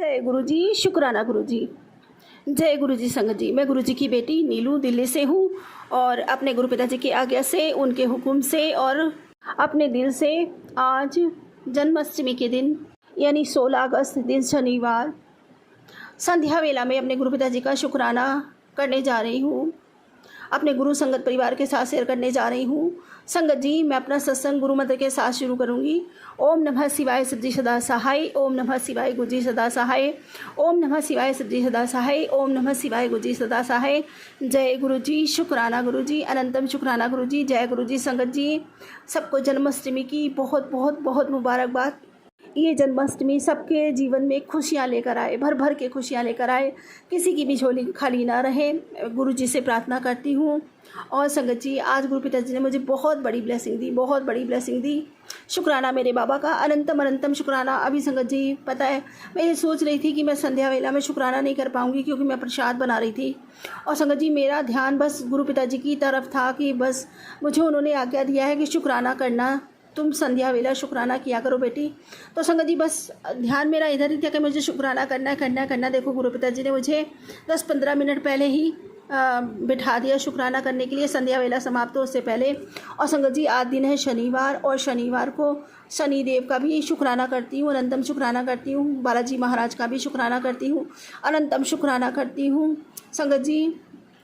जय गुरुजी, शुक्राना गुरुजी। जय गुरुजी संगत जी। मैं गुरुजी की बेटी नीलू दिल्ली से हूँ और अपने गुरु पिताजी की आज्ञा से, उनके हुक्म से और अपने दिल से आज जन्माष्टमी के दिन यानी 16 अगस्त दिन शनिवार संध्या वेला में अपने गुरु पिताजी का शुक्राना करने जा रही हूँ। अपने गुरु संगत परिवार के साथ शेयर करने जा रही हूँ। संगत जी, मैं अपना सत्संग गुरु मंत्र के साथ शुरू करूँगी। ओम नमः शिवाय सिद्धि सदा सहाय, ओम नमः शिवाय गुरुजी सदा सहाय, ओम नमः शिवाय सिद्धि सदा सहाय, ओम नमः शिवाय गुरुजी सदा सहाय। जय गुरुजी, शुक्राना गुरुजी, अनंतम शुक्राना गुरुजी। जय गुरुजी संगत जी। सबको जन्माष्टमी की बहुत बहुत बहुत मुबारकबाद। ये जन्माष्टमी सबके जीवन में खुशियाँ लेकर आए, भर भर के खुशियाँ लेकर आए, किसी की भी झोली खाली ना रहे, गुरु जी से प्रार्थना करती हूँ। और संगत जी, आज गुरु पिताजी ने मुझे बहुत बड़ी ब्लेसिंग दी, बहुत बड़ी ब्लेसिंग दी। शुक्राना मेरे बाबा का, अनंतम अनंतम शुक्राना। अभी संगत जी पता है, मैं ये सोच रही थी कि मैं संध्या वेला में शुक्राना नहीं कर पाऊँगी क्योंकि मैं प्रसाद बना रही थी। और संगत जी, मेरा ध्यान बस गुरु पिताजी की तरफ था कि बस मुझे उन्होंने आज्ञा दिया है कि शुक्राना करना, तुम संध्या वेला शुक्राना किया करो बेटी। तो संगत जी, बस ध्यान मेरा इधर ही था कि मुझे शुक्राना करना है, करना है, करना। देखो गुरु पिताजी ने मुझे 10-15 मिनट पहले ही बिठा दिया शुक्राना करने के लिए, संध्या वेला समाप्त हो उससे पहले। और संगत जी, आज दिन है शनिवार और शनिवार को शनि देव का भी शुक्राना करती हूँ, अनंतम शुक्राना करती हूँ। बालाजी महाराज का भी शुक्राना करती हूँ, अनंतम शुक्राना करती हूँ। संगत जी,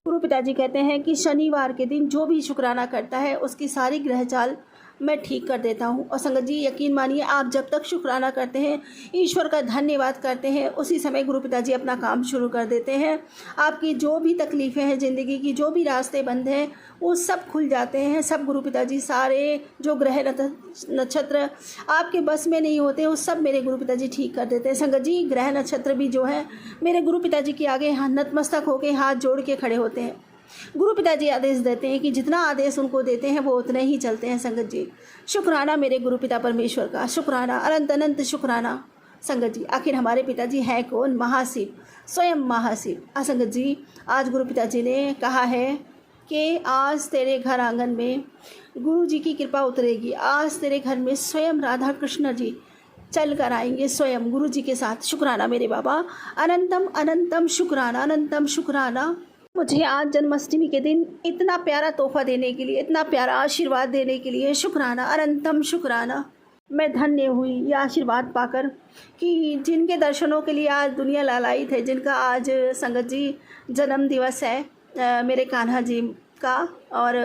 गुरु पिताजी कहते हैं कि शनिवार के दिन जो भी शुक्राना करता है उसकी सारी ग्रह चाल मैं ठीक कर देता हूँ। और संगत जी, यकीन मानिए, आप जब तक शुक्राना करते हैं, ईश्वर का धन्यवाद करते हैं, उसी समय गुरु पिताजी अपना काम शुरू कर देते हैं। आपकी जो भी तकलीफ़ें हैं, ज़िंदगी की जो भी रास्ते बंद हैं, वो सब खुल जाते हैं। सब गुरु पिताजी, सारे जो ग्रह नक्षत्र आपके बस में नहीं होते, वो सब मेरे गुरु पिताजी ठीक कर देते हैं। संगत जी, ग्रह नक्षत्र भी जो है मेरे गुरु पिताजी के आगे नतमस्तक होकर हाथ जोड़ के खड़े होते हैं। गुरु पिताजी आदेश देते हैं कि जितना आदेश उनको देते हैं वो उतने ही चलते हैं। संगत जी, शुक्राना मेरे गुरु पिता परमेश्वर का, शुक्राना, अनंत अनंत शुक्राना। संगत जी, आखिर हमारे पिताजी हैं कौन? महाशिव, स्वयं महाशिव। संगत जी, आज गुरु पिताजी ने कहा है कि आज तेरे घर आंगन में गुरु जी की कृपा उतरेगी। आज तेरे घर में स्वयं राधा कृष्ण जी चल कर आएंगे, स्वयं गुरु जी के साथ। शुक्राना मेरे बाबा, अनंतम अनंतम शुक्राना, अनंतम शुक्राना। मुझे आज जन्माष्टमी के दिन इतना प्यारा तोहफा देने के लिए, इतना प्यारा आशीर्वाद देने के लिए शुक्राना, अनंतम शुक्राना। मैं धन्य हुई ये आशीर्वाद पाकर कि जिनके दर्शनों के लिए आज दुनिया लालायित है, जिनका आज संगत जी जन्म दिवस है मेरे कान्हा जी का, और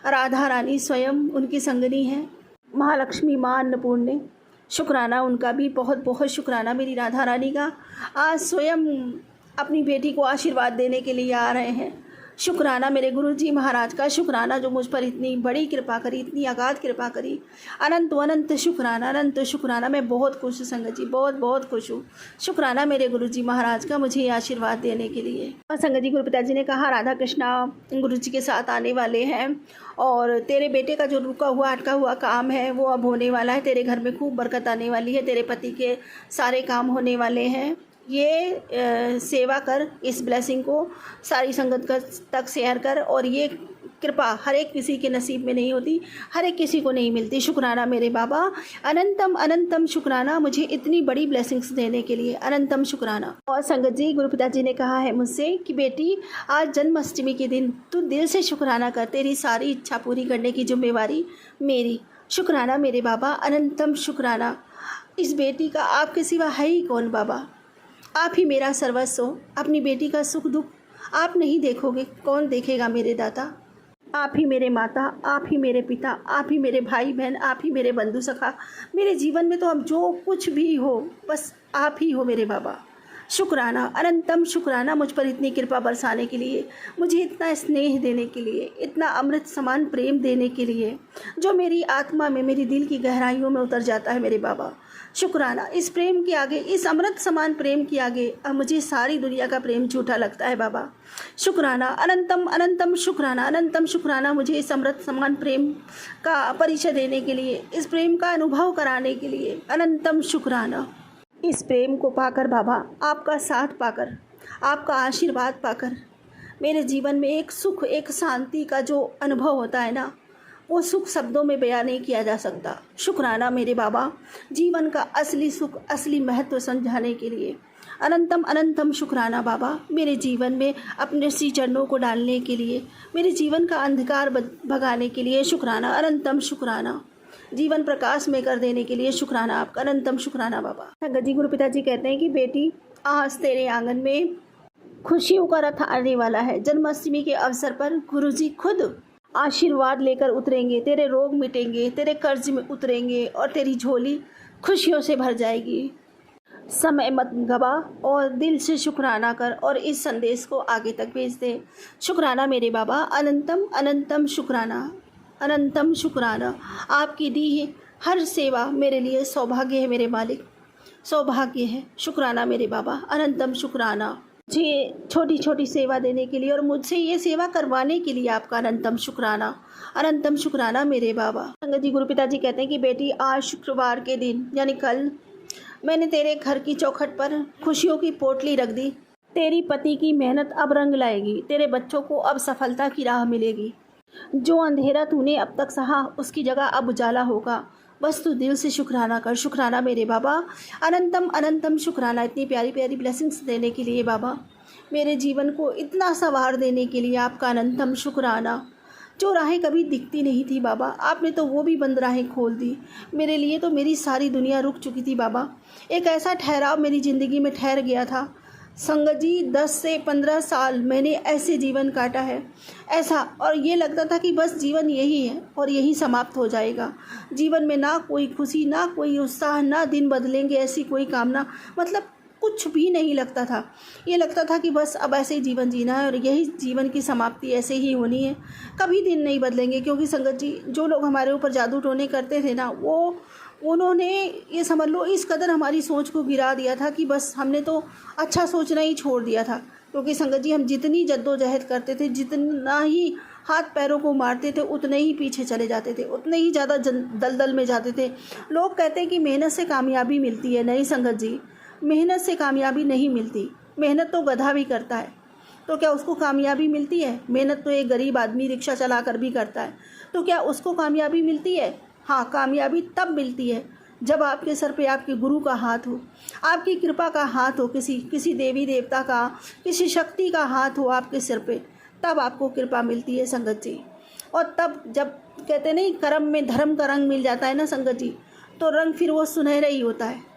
राधा रानी स्वयं उनकी संगनी है, महालक्ष्मी माँ अन्नपूर्णे। शुक्राना उनका भी, बहुत बहुत शुक्राना मेरी राधा रानी का। आज स्वयं अपनी बेटी को आशीर्वाद देने के लिए आ रहे हैं। शुक्राना मेरे गुरुजी महाराज का, शुक्राना जो मुझ पर इतनी बड़ी कृपा करी, इतनी अगाध कृपा करी। अनंत अनंत शुक्राना, अनंत शुक्राना। मैं बहुत खुश हूँ संगत जी, बहुत बहुत खुश हूँ। शुक्राना मेरे गुरुजी महाराज का मुझे आशीर्वाद देने के लिए। और संगत जी, गुरु पिताजी ने कहा राधा कृष्णा गुरुजी के साथ आने वाले हैं और तेरे बेटे का जो रुका हुआ अटका हुआ काम है वो अब होने वाला है। तेरे घर में खूब बरकत आने वाली है, तेरे पति के सारे काम होने वाले हैं। ये सेवा कर, इस ब्लेसिंग को सारी संगत तक शेयर कर। और ये कृपा हर एक किसी के नसीब में नहीं होती, हर एक किसी को नहीं मिलती। शुक्राना मेरे बाबा, अनंतम अनंतम शुक्राना मुझे इतनी बड़ी ब्लेसिंग्स देने के लिए, अनंतम शुक्राना। और संगत जी, गुरु पिताजी ने कहा है मुझसे कि बेटी, आज जन्माष्टमी के दिन तू दिल से शुक्राना कर, तेरी सारी इच्छा पूरी करने की जिम्मेवारी मेरी। शुक्राना मेरे बाबा, अनंतम शुक्राना। इस बेटी का आपके सिवा है ही कौन बाबा? आप ही मेरा सर्वस्व हो। अपनी बेटी का सुख दुख आप नहीं देखोगे, कौन देखेगा मेरे दाता? आप ही मेरे माता, आप ही मेरे पिता, आप ही मेरे भाई बहन, आप ही मेरे बंधु सखा। मेरे जीवन में तो अब जो कुछ भी हो, बस आप ही हो मेरे बाबा। शुक्राना, अनंतम शुक्राना मुझ पर इतनी कृपा बरसाने के लिए, मुझे इतना स्नेह देने के लिए, इतना अमृत समान प्रेम देने के लिए, जो मेरी आत्मा में, मेरी दिल की गहराइयों में उतर जाता है मेरे बाबा। शुक्राना। इस प्रेम के आगे, इस अमृत समान प्रेम के आगे अब मुझे सारी दुनिया का प्रेम झूठा लगता है बाबा। शुक्राना, अनंतम अनंतम शुक्राना, अनंतम शुक्राना मुझे इस अमृत समान प्रेम का परिचय देने के लिए, इस प्रेम का अनुभव कराने के लिए, अनंतम शुक्राना। इस प्रेम को पाकर बाबा, आपका साथ पाकर, आपका आशीर्वाद पाकर, मेरे जीवन में एक सुख, एक शांति का जो अनुभव होता है ना, वो सुख शब्दों में बयान नहीं किया जा सकता। शुक्राना मेरे बाबा, जीवन का असली सुख, असली महत्व समझाने के लिए। अनंतम अनंतम शुक्राना बाबा, मेरे जीवन में अपने श्री चरणों को डालने के लिए, मेरे जीवन का अंधकार भगाने के लिए शुक्राना, अनंतम शुक्राना। जीवन प्रकाश में कर देने के लिए शुक्राना आपका, अनंतम शुक्राना बाबा। संगत जी, गुरु पिताजी कहते हैं कि बेटी, आज तेरे आंगन में खुशियों का रथ आने वाला है। जन्माष्टमी के अवसर पर गुरुजी खुद आशीर्वाद लेकर उतरेंगे, तेरे रोग मिटेंगे, तेरे कर्ज में उतरेंगे और तेरी झोली खुशियों से भर जाएगी। समय मत गवा और दिल से शुक्राना कर और इस संदेश को आगे तक भेज दे। शुक्राना मेरे बाबा, अनंतम अनंतम शुक्राना, अनंतम शुक्राना। आपकी दी है हर सेवा मेरे लिए सौभाग्य है मेरे मालिक, सौभाग्य है। शुक्राना मेरे बाबा, अनंतम शुक्राना। मुझे छोटी छोटी सेवा देने के लिए और मुझसे ये सेवा करवाने के लिए आपका अनंतम शुक्राना, अनंतम शुक्राना मेरे बाबा। संगत जी, गुरु पिताजी कहते हैं कि बेटी, आज शुक्रवार के दिन यानी कल मैंने तेरे घर की चौखट पर खुशियों की पोटली रख दी। तेरी पति की मेहनत अब रंग लाएगी, तेरे बच्चों को अब सफलता की राह मिलेगी। जो अंधेरा तूने अब तक सहा उसकी जगह अब उजाला होगा। बस तू दिल से शुक्राना कर। शुक्राना मेरे बाबा, अनंतम अनंतम शुक्राना। इतनी प्यारी प्यारी ब्लेसिंग्स देने के लिए बाबा, मेरे जीवन को इतना संवार देने के लिए आपका अनंतम शुक्राना। जो राहें कभी दिखती नहीं थी बाबा, आपने तो वो भी बंद राहें खोल दी मेरे लिए। तो मेरी सारी दुनिया रुक चुकी थी बाबा। एक ऐसा ठहराव मेरी ज़िंदगी में ठहर गया था। संगत जी, 10 से 15 साल मैंने ऐसे जीवन काटा है, ऐसा, और ये लगता था कि बस जीवन यही है और यही समाप्त हो जाएगा। जीवन में ना कोई खुशी, ना कोई उत्साह, ना दिन बदलेंगे ऐसी कोई कामना, मतलब कुछ भी नहीं लगता था। ये लगता था कि बस अब ऐसे ही जीवन जीना है और यही जीवन की समाप्ति ऐसे ही होनी है, कभी दिन नहीं बदलेंगे। क्योंकि संगत जी, जो लोग हमारे ऊपर जादू टोने करते थे ना, उन्होंने ये समझ लो इस कदर हमारी सोच को गिरा दिया था कि बस हमने तो अच्छा सोचना ही छोड़ दिया था। क्योंकि संगत जी, हम जितनी जद्दोजहद करते थे, जितना ही हाथ पैरों को मारते थे, उतने ही पीछे चले जाते थे, उतने ही ज़्यादा दलदल में जाते थे। लोग कहते हैं कि मेहनत से कामयाबी मिलती है। नहीं संगत जी, मेहनत से कामयाबी नहीं मिलती। मेहनत तो गधा भी करता है, तो क्या उसको कामयाबी मिलती है? मेहनत तो एक गरीब आदमी रिक्शा चला कर भी करता है, तो क्या उसको कामयाबी मिलती है? हाँ, कामयाबी तब मिलती है जब आपके सर पे आपके गुरु का हाथ हो, आपकी कृपा का हाथ हो, किसी देवी देवता का, किसी शक्ति का हाथ हो आपके सिर पे, तब आपको कृपा मिलती है संगत जी। और तब जब कहते नहीं, कर्म में धर्म का रंग मिल जाता है ना संगत जी, तो रंग फिर वो सुनहरा ही होता है।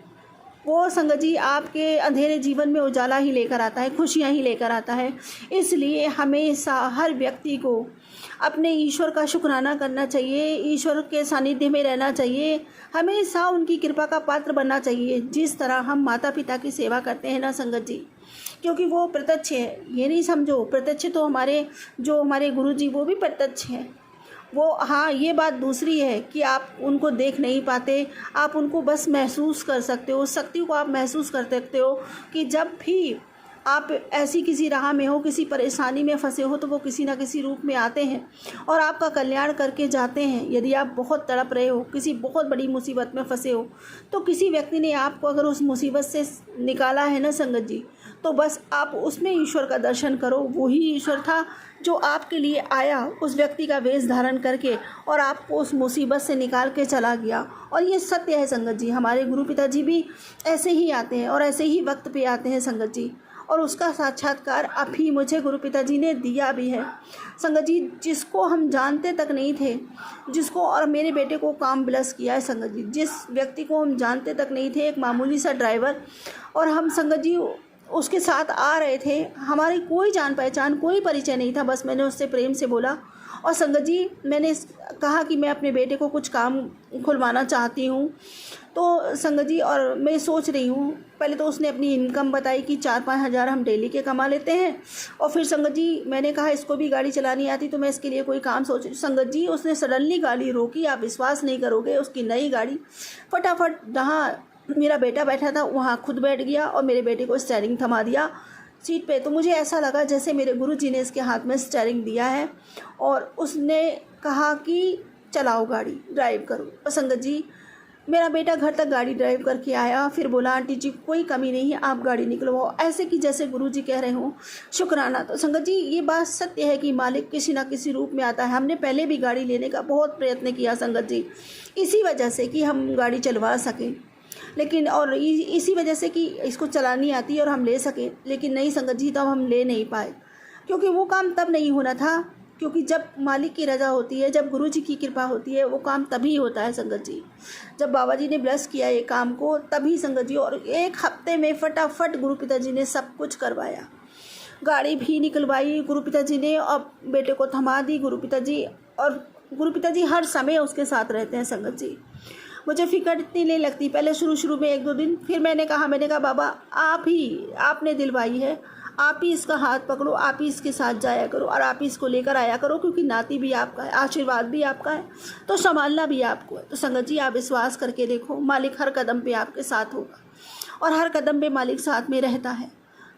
वो संगत जी आपके अंधेरे जीवन में उजाला ही लेकर आता है, खुशियाँ ही लेकर आता है। इसलिए हमेशा हर व्यक्ति को अपने ईश्वर का शुक्राना करना चाहिए, ईश्वर के सानिध्य में रहना चाहिए, हमेशा उनकी कृपा का पात्र बनना चाहिए। जिस तरह हम माता पिता की सेवा करते हैं ना संगत जी, क्योंकि वो प्रत्यक्ष है, ये नहीं समझो प्रत्यक्ष तो हमारे गुरु जी वो भी प्रत्यक्ष हैं। वो, हाँ, ये बात दूसरी है कि आप उनको देख नहीं पाते, आप उनको बस महसूस कर सकते हो। उस शक्ति को आप महसूस कर सकते हो कि जब भी आप ऐसी किसी राह में हो, किसी परेशानी में फंसे हो, तो वो किसी ना किसी रूप में आते हैं और आपका कल्याण करके जाते हैं। यदि आप बहुत तड़प रहे हो, किसी बहुत बड़ी मुसीबत में फंसे हो, तो किसी व्यक्ति ने आपको अगर उस मुसीबत से निकाला है ना संगत जी, तो बस आप उसमें ईश्वर का दर्शन करो। वही ईश्वर था जो आपके लिए आया उस व्यक्ति का वेश धारण करके और आपको उस मुसीबत से निकाल के चला गया। और ये सत्य है संगत जी, हमारे गुरु पिताजी भी ऐसे ही आते हैं और ऐसे ही वक्त पे आते हैं संगत जी, और उसका साक्षात्कार अभी मुझे गुरु पिताजी ने दिया भी है संगत जी। जिसको हम जानते तक नहीं थे, जिसको, और मेरे बेटे को काम ब्लेस किया है संगत जी। जिस व्यक्ति को हम जानते तक नहीं थे, एक मामूली सा ड्राइवर, और हम संगत जी उसके साथ आ रहे थे, हमारी कोई जान पहचान, कोई परिचय नहीं था। बस मैंने उससे प्रेम से बोला और संगत जी मैंने कहा कि मैं अपने बेटे को कुछ काम खुलवाना चाहती हूँ। तो संगत जी, और मैं सोच रही हूँ, पहले तो उसने अपनी इनकम बताई कि 4-5 हज़ार हम डेली के कमा लेते हैं। और फिर संगत जी मैंने कहा इसको भी गाड़ी चलानी आती, तो मैं इसके लिए कोई काम सोच। संगत जी उसने सडनली गाड़ी रोकी, आप विश्वास नहीं करोगे, उसकी नई गाड़ी फटाफट जहाँ मेरा बेटा बैठा था वहाँ खुद बैठ गया और मेरे बेटे को स्टीयरिंग थमा दिया सीट पे। तो मुझे ऐसा लगा जैसे मेरे गुरुजी ने इसके हाथ में स्टीयरिंग दिया है और उसने कहा कि चलाओ गाड़ी, ड्राइव करो। और संगत जी मेरा बेटा घर तक गाड़ी ड्राइव करके आया, फिर बोला आंटी जी कोई कमी नहीं है, आप गाड़ी निकलवाओ, ऐसे कि जैसे गुरुजी कह रहे हो। शुक्राना। तो संगत जी ये बात सत्य है कि मालिक किसी ना किसी रूप में आता है। हमने पहले भी गाड़ी लेने का बहुत प्रयत्न किया संगत जी, इसी वजह से कि हम गाड़ी चलवा सकें, लेकिन और इसी वजह से कि इसको चलानी आती है और हम ले सकें, लेकिन नहीं संगत जी तब हम ले नहीं पाए, क्योंकि वो काम तब नहीं होना था, क्योंकि जब मालिक की रज़ा होती है, जब गुरु जी की कृपा होती है, वो काम तभी होता है संगत जी। जब बाबा जी ने ब्लेस किया ये काम को तभी संगत जी, और एक हफ्ते में फटाफट गुरु पिताजी ने सब कुछ करवाया। गाड़ी भी निकलवाई गुरु पिताजी ने और बेटे को थमा दी गुरु पिताजी, और गुरु पिताजी हर समय उसके साथ रहते हैं संगत जी। मुझे फिक्र इतनी नहीं लगती पहले शुरू में 1-2 दिन, फिर मैंने कहा बाबा आपने दिलवाई है, आप ही इसका हाथ पकड़ो, आप ही इसके साथ जाया करो और आप ही इसको लेकर आया करो, क्योंकि नाती भी आपका है, आशीर्वाद भी आपका है, तो संभालना भी आपको है। तो संगत जी आप विश्वास करके देखो, मालिक हर कदम पे आपके साथ होगा और हर कदम पे मालिक साथ में रहता है।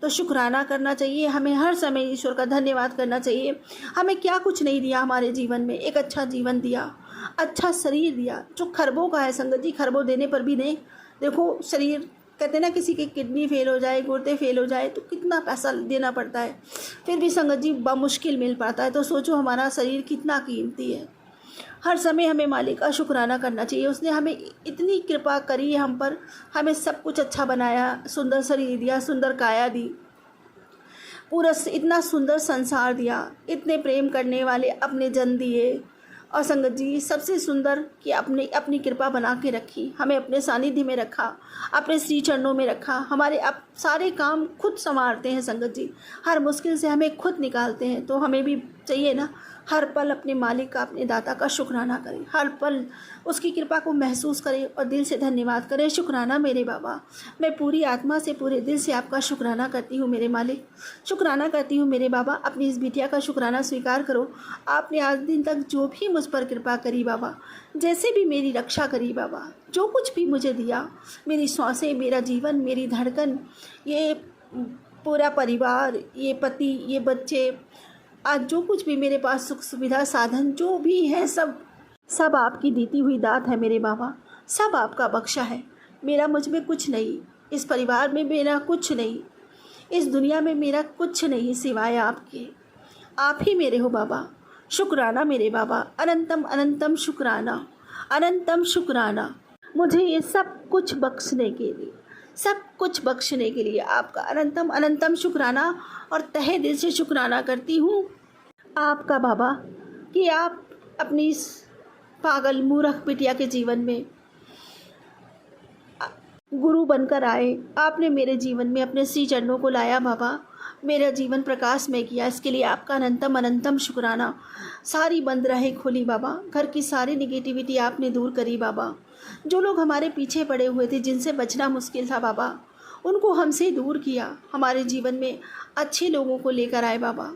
तो शुक्राना करना चाहिए हमें, हर समय ईश्वर का धन्यवाद करना चाहिए। हमें क्या कुछ नहीं दिया हमारे जीवन में, एक अच्छा जीवन दिया, अच्छा शरीर दिया जो खरबों का है संगत जी। खरबों देने पर भी नहीं, देखो शरीर कहते हैं ना, किसी की किडनी फेल हो जाए, गुर्दे फेल हो जाए तो कितना पैसा देना पड़ता है, फिर भी संगत जी बामुश्किल मिल पाता है। तो सोचो हमारा शरीर कितना कीमती है। हर समय हमें मालिक का शुक्राना करना चाहिए, उसने हमें इतनी कृपा करी हम पर, हमें सब कुछ अच्छा बनाया, सुंदर शरीर दिया, सुंदर काया दी, पूरा इतना सुंदर संसार दिया, इतने प्रेम करने वाले अपने जन दिए, और संगत जी सबसे सुंदर कि अपनी कृपा बना के रखी, हमें अपने सानिध्य में रखा, अपने श्री चरणों में रखा, हमारे सारे काम खुद संवारते हैं संगत जी, हर मुश्किल से हमें खुद निकालते हैं। तो हमें भी चाहिए ना हर पल अपने मालिक का, अपने दाता का शुक्राना करें, हर पल उसकी कृपा को महसूस करें और दिल से धन्यवाद करें। शुक्राना मेरे बाबा, मैं पूरी आत्मा से पूरे दिल से आपका शुक्राना करती हूँ मेरे मालिक, शुक्राना करती हूँ मेरे बाबा। अपनी इस बिटिया का शुक्राना स्वीकार करो, आपने आज दिन तक जो भी मुझ पर कृपा करी बाबा, जैसे भी मेरी रक्षा करी बाबा, जो कुछ भी मुझे दिया, मेरी सांसें, मेरा जीवन, मेरी धड़कन, ये पूरा परिवार, ये पति, ये बच्चे, आज जो कुछ भी मेरे पास सुख सुविधा साधन जो भी है, सब आपकी दीती हुई दात है मेरे बाबा, सब आपका बख्शा है। मेरा मुझ में कुछ नहीं, इस परिवार में मेरा कुछ नहीं, इस दुनिया में मेरा कुछ नहीं सिवाय आपके, आप ही मेरे हो बाबा। शुक्राना मेरे बाबा, अनंतम अनंतम शुक्राना, अनंतम शुक्राना मुझे ये सब कुछ बख्शने के लिए, सब कुछ बख्शने के लिए आपका अनंतम अनंतम शुक्राना, और तहे दिल से शुक्राना करती हूँ आपका बाबा कि आप अपनी इस पागल मूर्ख बिटिया के जीवन में गुरु बनकर आए, आपने मेरे जीवन में अपने श्री चरणों को लाया बाबा, मेरा जीवन प्रकाश में किया, इसके लिए आपका अनंतम अनंतम शुक्राना। सारी बंद राहें खोली बाबा, घर की सारी निगेटिविटी आपने दूर करी बाबा, जो लोग हमारे पीछे पड़े हुए थे, जिनसे बचना मुश्किल था बाबा, उनको हमसे दूर किया, हमारे जीवन में अच्छे लोगों को लेकर आए बाबा,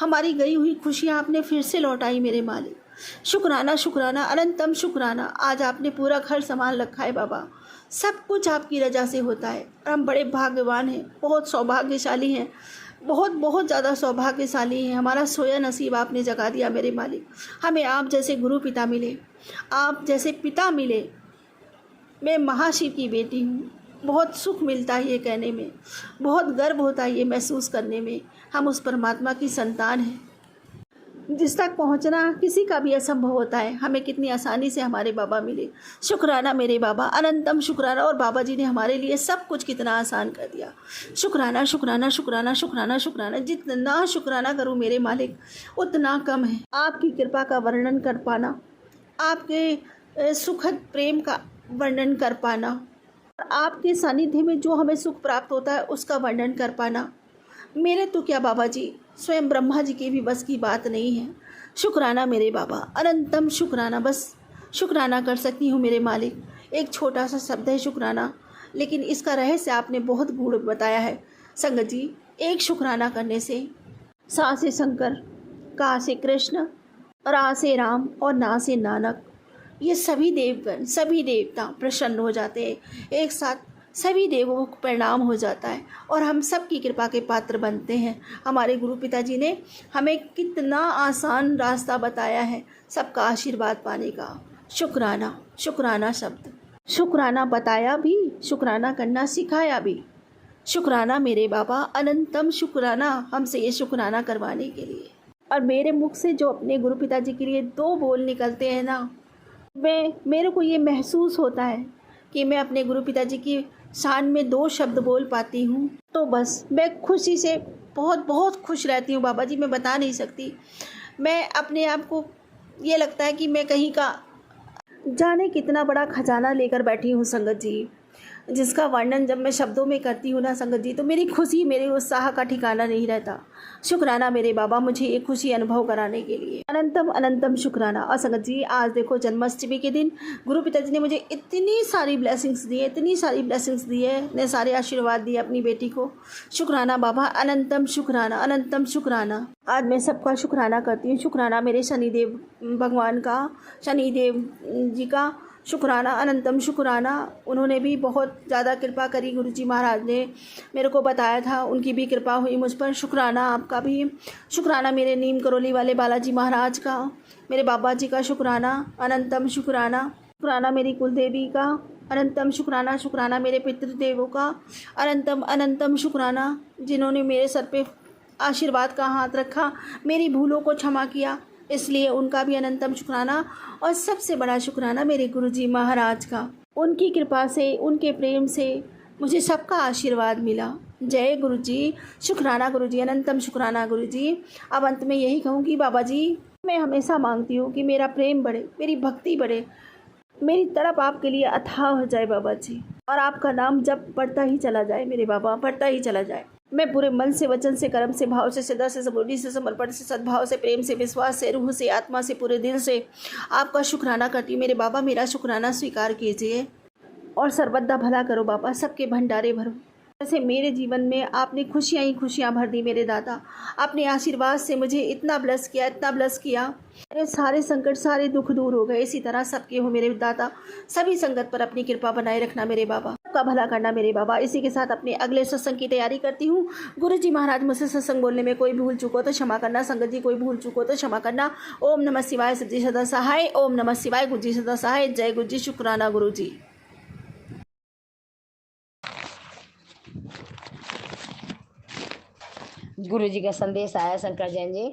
हमारी गई हुई खुशियाँ आपने फिर से लौटाई मेरे मालिक। शुक्राना शुक्राना अनंतम शुक्राना। आज आपने पूरा घर संभाल रखा है बाबा, सब कुछ आपकी रजा से होता है और हम बड़े भाग्यवान हैं, बहुत सौभाग्यशाली हैं, बहुत बहुत ज़्यादा सौभाग्यशाली हैं। हमारा सोया नसीब आपने जगा दिया मेरे मालिक, हमें आप जैसे गुरु पिता मिले, आप जैसे पिता मिले। मैं महाशिव की बेटी हूँ, बहुत सुख मिलता है ये कहने में, बहुत गर्व होता है ये महसूस करने में, हम उस परमात्मा की संतान हैं जिस तक पहुंचना किसी का भी असंभव होता है, हमें कितनी आसानी से हमारे बाबा मिले। शुक्राना मेरे बाबा, अनंतम शुक्राना। और बाबा जी ने हमारे लिए सब कुछ कितना आसान कर दिया। शुक्राना शुक्राना शुक्राना शुक्राना शुक्राना। जितना शुक्राना करूं मेरे मालिक उतना कम है। आपकी कृपा का वर्णन कर पाना, आपके सुखद प्रेम का वर्णन कर पाना, आपके सानिध्य में जो हमें सुख प्राप्त होता है उसका वर्णन कर पाना, मेरे तो क्या बाबा जी, स्वयं ब्रह्मा जी के भी बस की बात नहीं है। शुक्राना मेरे बाबा, अनंतम शुक्राना। बस शुक्राना कर सकती हूँ मेरे मालिक। एक छोटा सा शब्द है शुक्राना, लेकिन इसका रहस्य आपने बहुत गूढ़ बताया है संगत जी। एक शुक्राना करने से सा से शंकर, का से कृष्ण, रा से राम और ना से नानक, ये सभी देवगण, सभी देवता प्रसन्न हो जाते हैं। एक साथ सभी देवों को परिणाम हो जाता है और हम सब की कृपा के पात्र बनते हैं। हमारे गुरु पिताजी ने हमें कितना आसान रास्ता बताया है सबका आशीर्वाद पाने का। शुक्राना, शुक्राना शब्द। शुक्राना बताया भी, शुक्राना करना सिखाया भी। शुक्राना मेरे बाबा, अनंतम शुक्राना हमसे ये शुक्राना करवाने के लिए। और मेरे मुख से जो अपने गुरु पिताजी के लिए 2 बोल निकलते हैं ना, मेरे को ये महसूस होता है कि मैं अपने गुरु पिताजी की शान में 2 शब्द बोल पाती हूँ, तो बस मैं खुशी से बहुत बहुत खुश रहती हूँ बाबा जी, मैं बता नहीं सकती। मैं अपने आप को ये लगता है कि मैं कहीं का जाने कितना बड़ा खजाना लेकर बैठी हूँ संगत जी, जिसका वर्णन जब मैं शब्दों में करती हूँ ना संगत जी, तो मेरी खुशी, मेरे उत्साह का ठिकाना नहीं रहता। शुक्राना मेरे बाबा मुझे ये खुशी अनुभव कराने के लिए, अनंतम अनंतम शुक्राना। और संगत जी आज देखो जन्माष्टमी के दिन गुरु पिताजी ने मुझे इतनी सारी ब्लेसिंग्स दी है, इतनी सारी ब्लेसिंग्स दी है, इतने सारे आशीर्वाद दिए अपनी बेटी को। शुक्राना बाबा, अनंतम शुक्राना, अनंतम शुक्राना। आज मैं सबका शुक्राना करती हूँ। शुक्राना मेरे शनिदेव भगवान का, शनिदेव जी का शुक्राना, अनंतम शुक्राना। उन्होंने भी बहुत ज़्यादा कृपा करी, गुरुजी महाराज ने मेरे को बताया था, उनकी भी कृपा हुई मुझ पर। शुक्राना आपका भी। शुक्राना मेरे नीम करौली वाले बालाजी महाराज का, मेरे बाबा जी का शुक्राना, अनंतम शुक्राना। शुक्राना मेरी कुलदेवी का, अनंतम शुक्राना। शुक्राना मेरे पितृदेवों का, अनंतम अनंतम शुक्राना, जिन्होंने मेरे सर पे आशीर्वाद का हाथ रखा, मेरी भूलों को क्षमा किया, इसलिए उनका भी अनंतम शुक्राना। और सबसे बड़ा शुक्राना मेरे गुरुजी महाराज का, उनकी कृपा से, उनके प्रेम से मुझे सबका आशीर्वाद मिला। जय गुरुजी, शुक्राना गुरुजी, अनंतम शुक्राना गुरुजी। अब अंत में यही कहूँगी बाबा जी, मैं हमेशा मांगती हूँ कि मेरा प्रेम बढ़े, मेरी भक्ति बढ़े, मेरी तड़प आपके लिए अथाह हो जाए बाबा जी, और आपका नाम जब बढ़ता ही चला जाए मेरे बाबा, बढ़ता ही चला जाए। मैं पूरे मन से, वचन से, कर्म से, भाव से, श्रद्धा से, सबूरी से, समर्पण से, सद्भाव से, प्रेम से, विश्वास से, रूह से, आत्मा से, पूरे दिल से आपका शुक्राना करती हूँ मेरे बाबा। मेरा शुक्राना स्वीकार कीजिए और सर्वदा भला करो बाबा, सबके भंडारे भरो। जैसे मेरे जीवन में आपने खुशियाँ ही खुशियाँ भर दी मेरे दादा, अपने आशीर्वाद से मुझे इतना ब्लेस किया, इतना ब्लेस किया, मेरे सारे संकट, सारे दुख दूर हो गए। इसी तरह सबके हो मेरे दादा, सभी संगत पर अपनी कृपा बनाए रखना मेरे बाबा, सबका भला करना मेरे बाबा। इसी के साथ अपने अगले सत्संग की तैयारी करती हूँ। गुरु जी महाराज मुझसे सत्संग बोलने में कोई भूल चूको तो क्षमा करना, संगत जी कोई भूल चूको तो क्षमा करना। ओम नमः शिवाय, सच्ची सदा सहाय। ओम नमः शिवाय, गुरु जी सदा सहाय। जय गुरु जी, शुक्राना गुरु जी। गुरु जी का संदेश आया शंकर जैन जी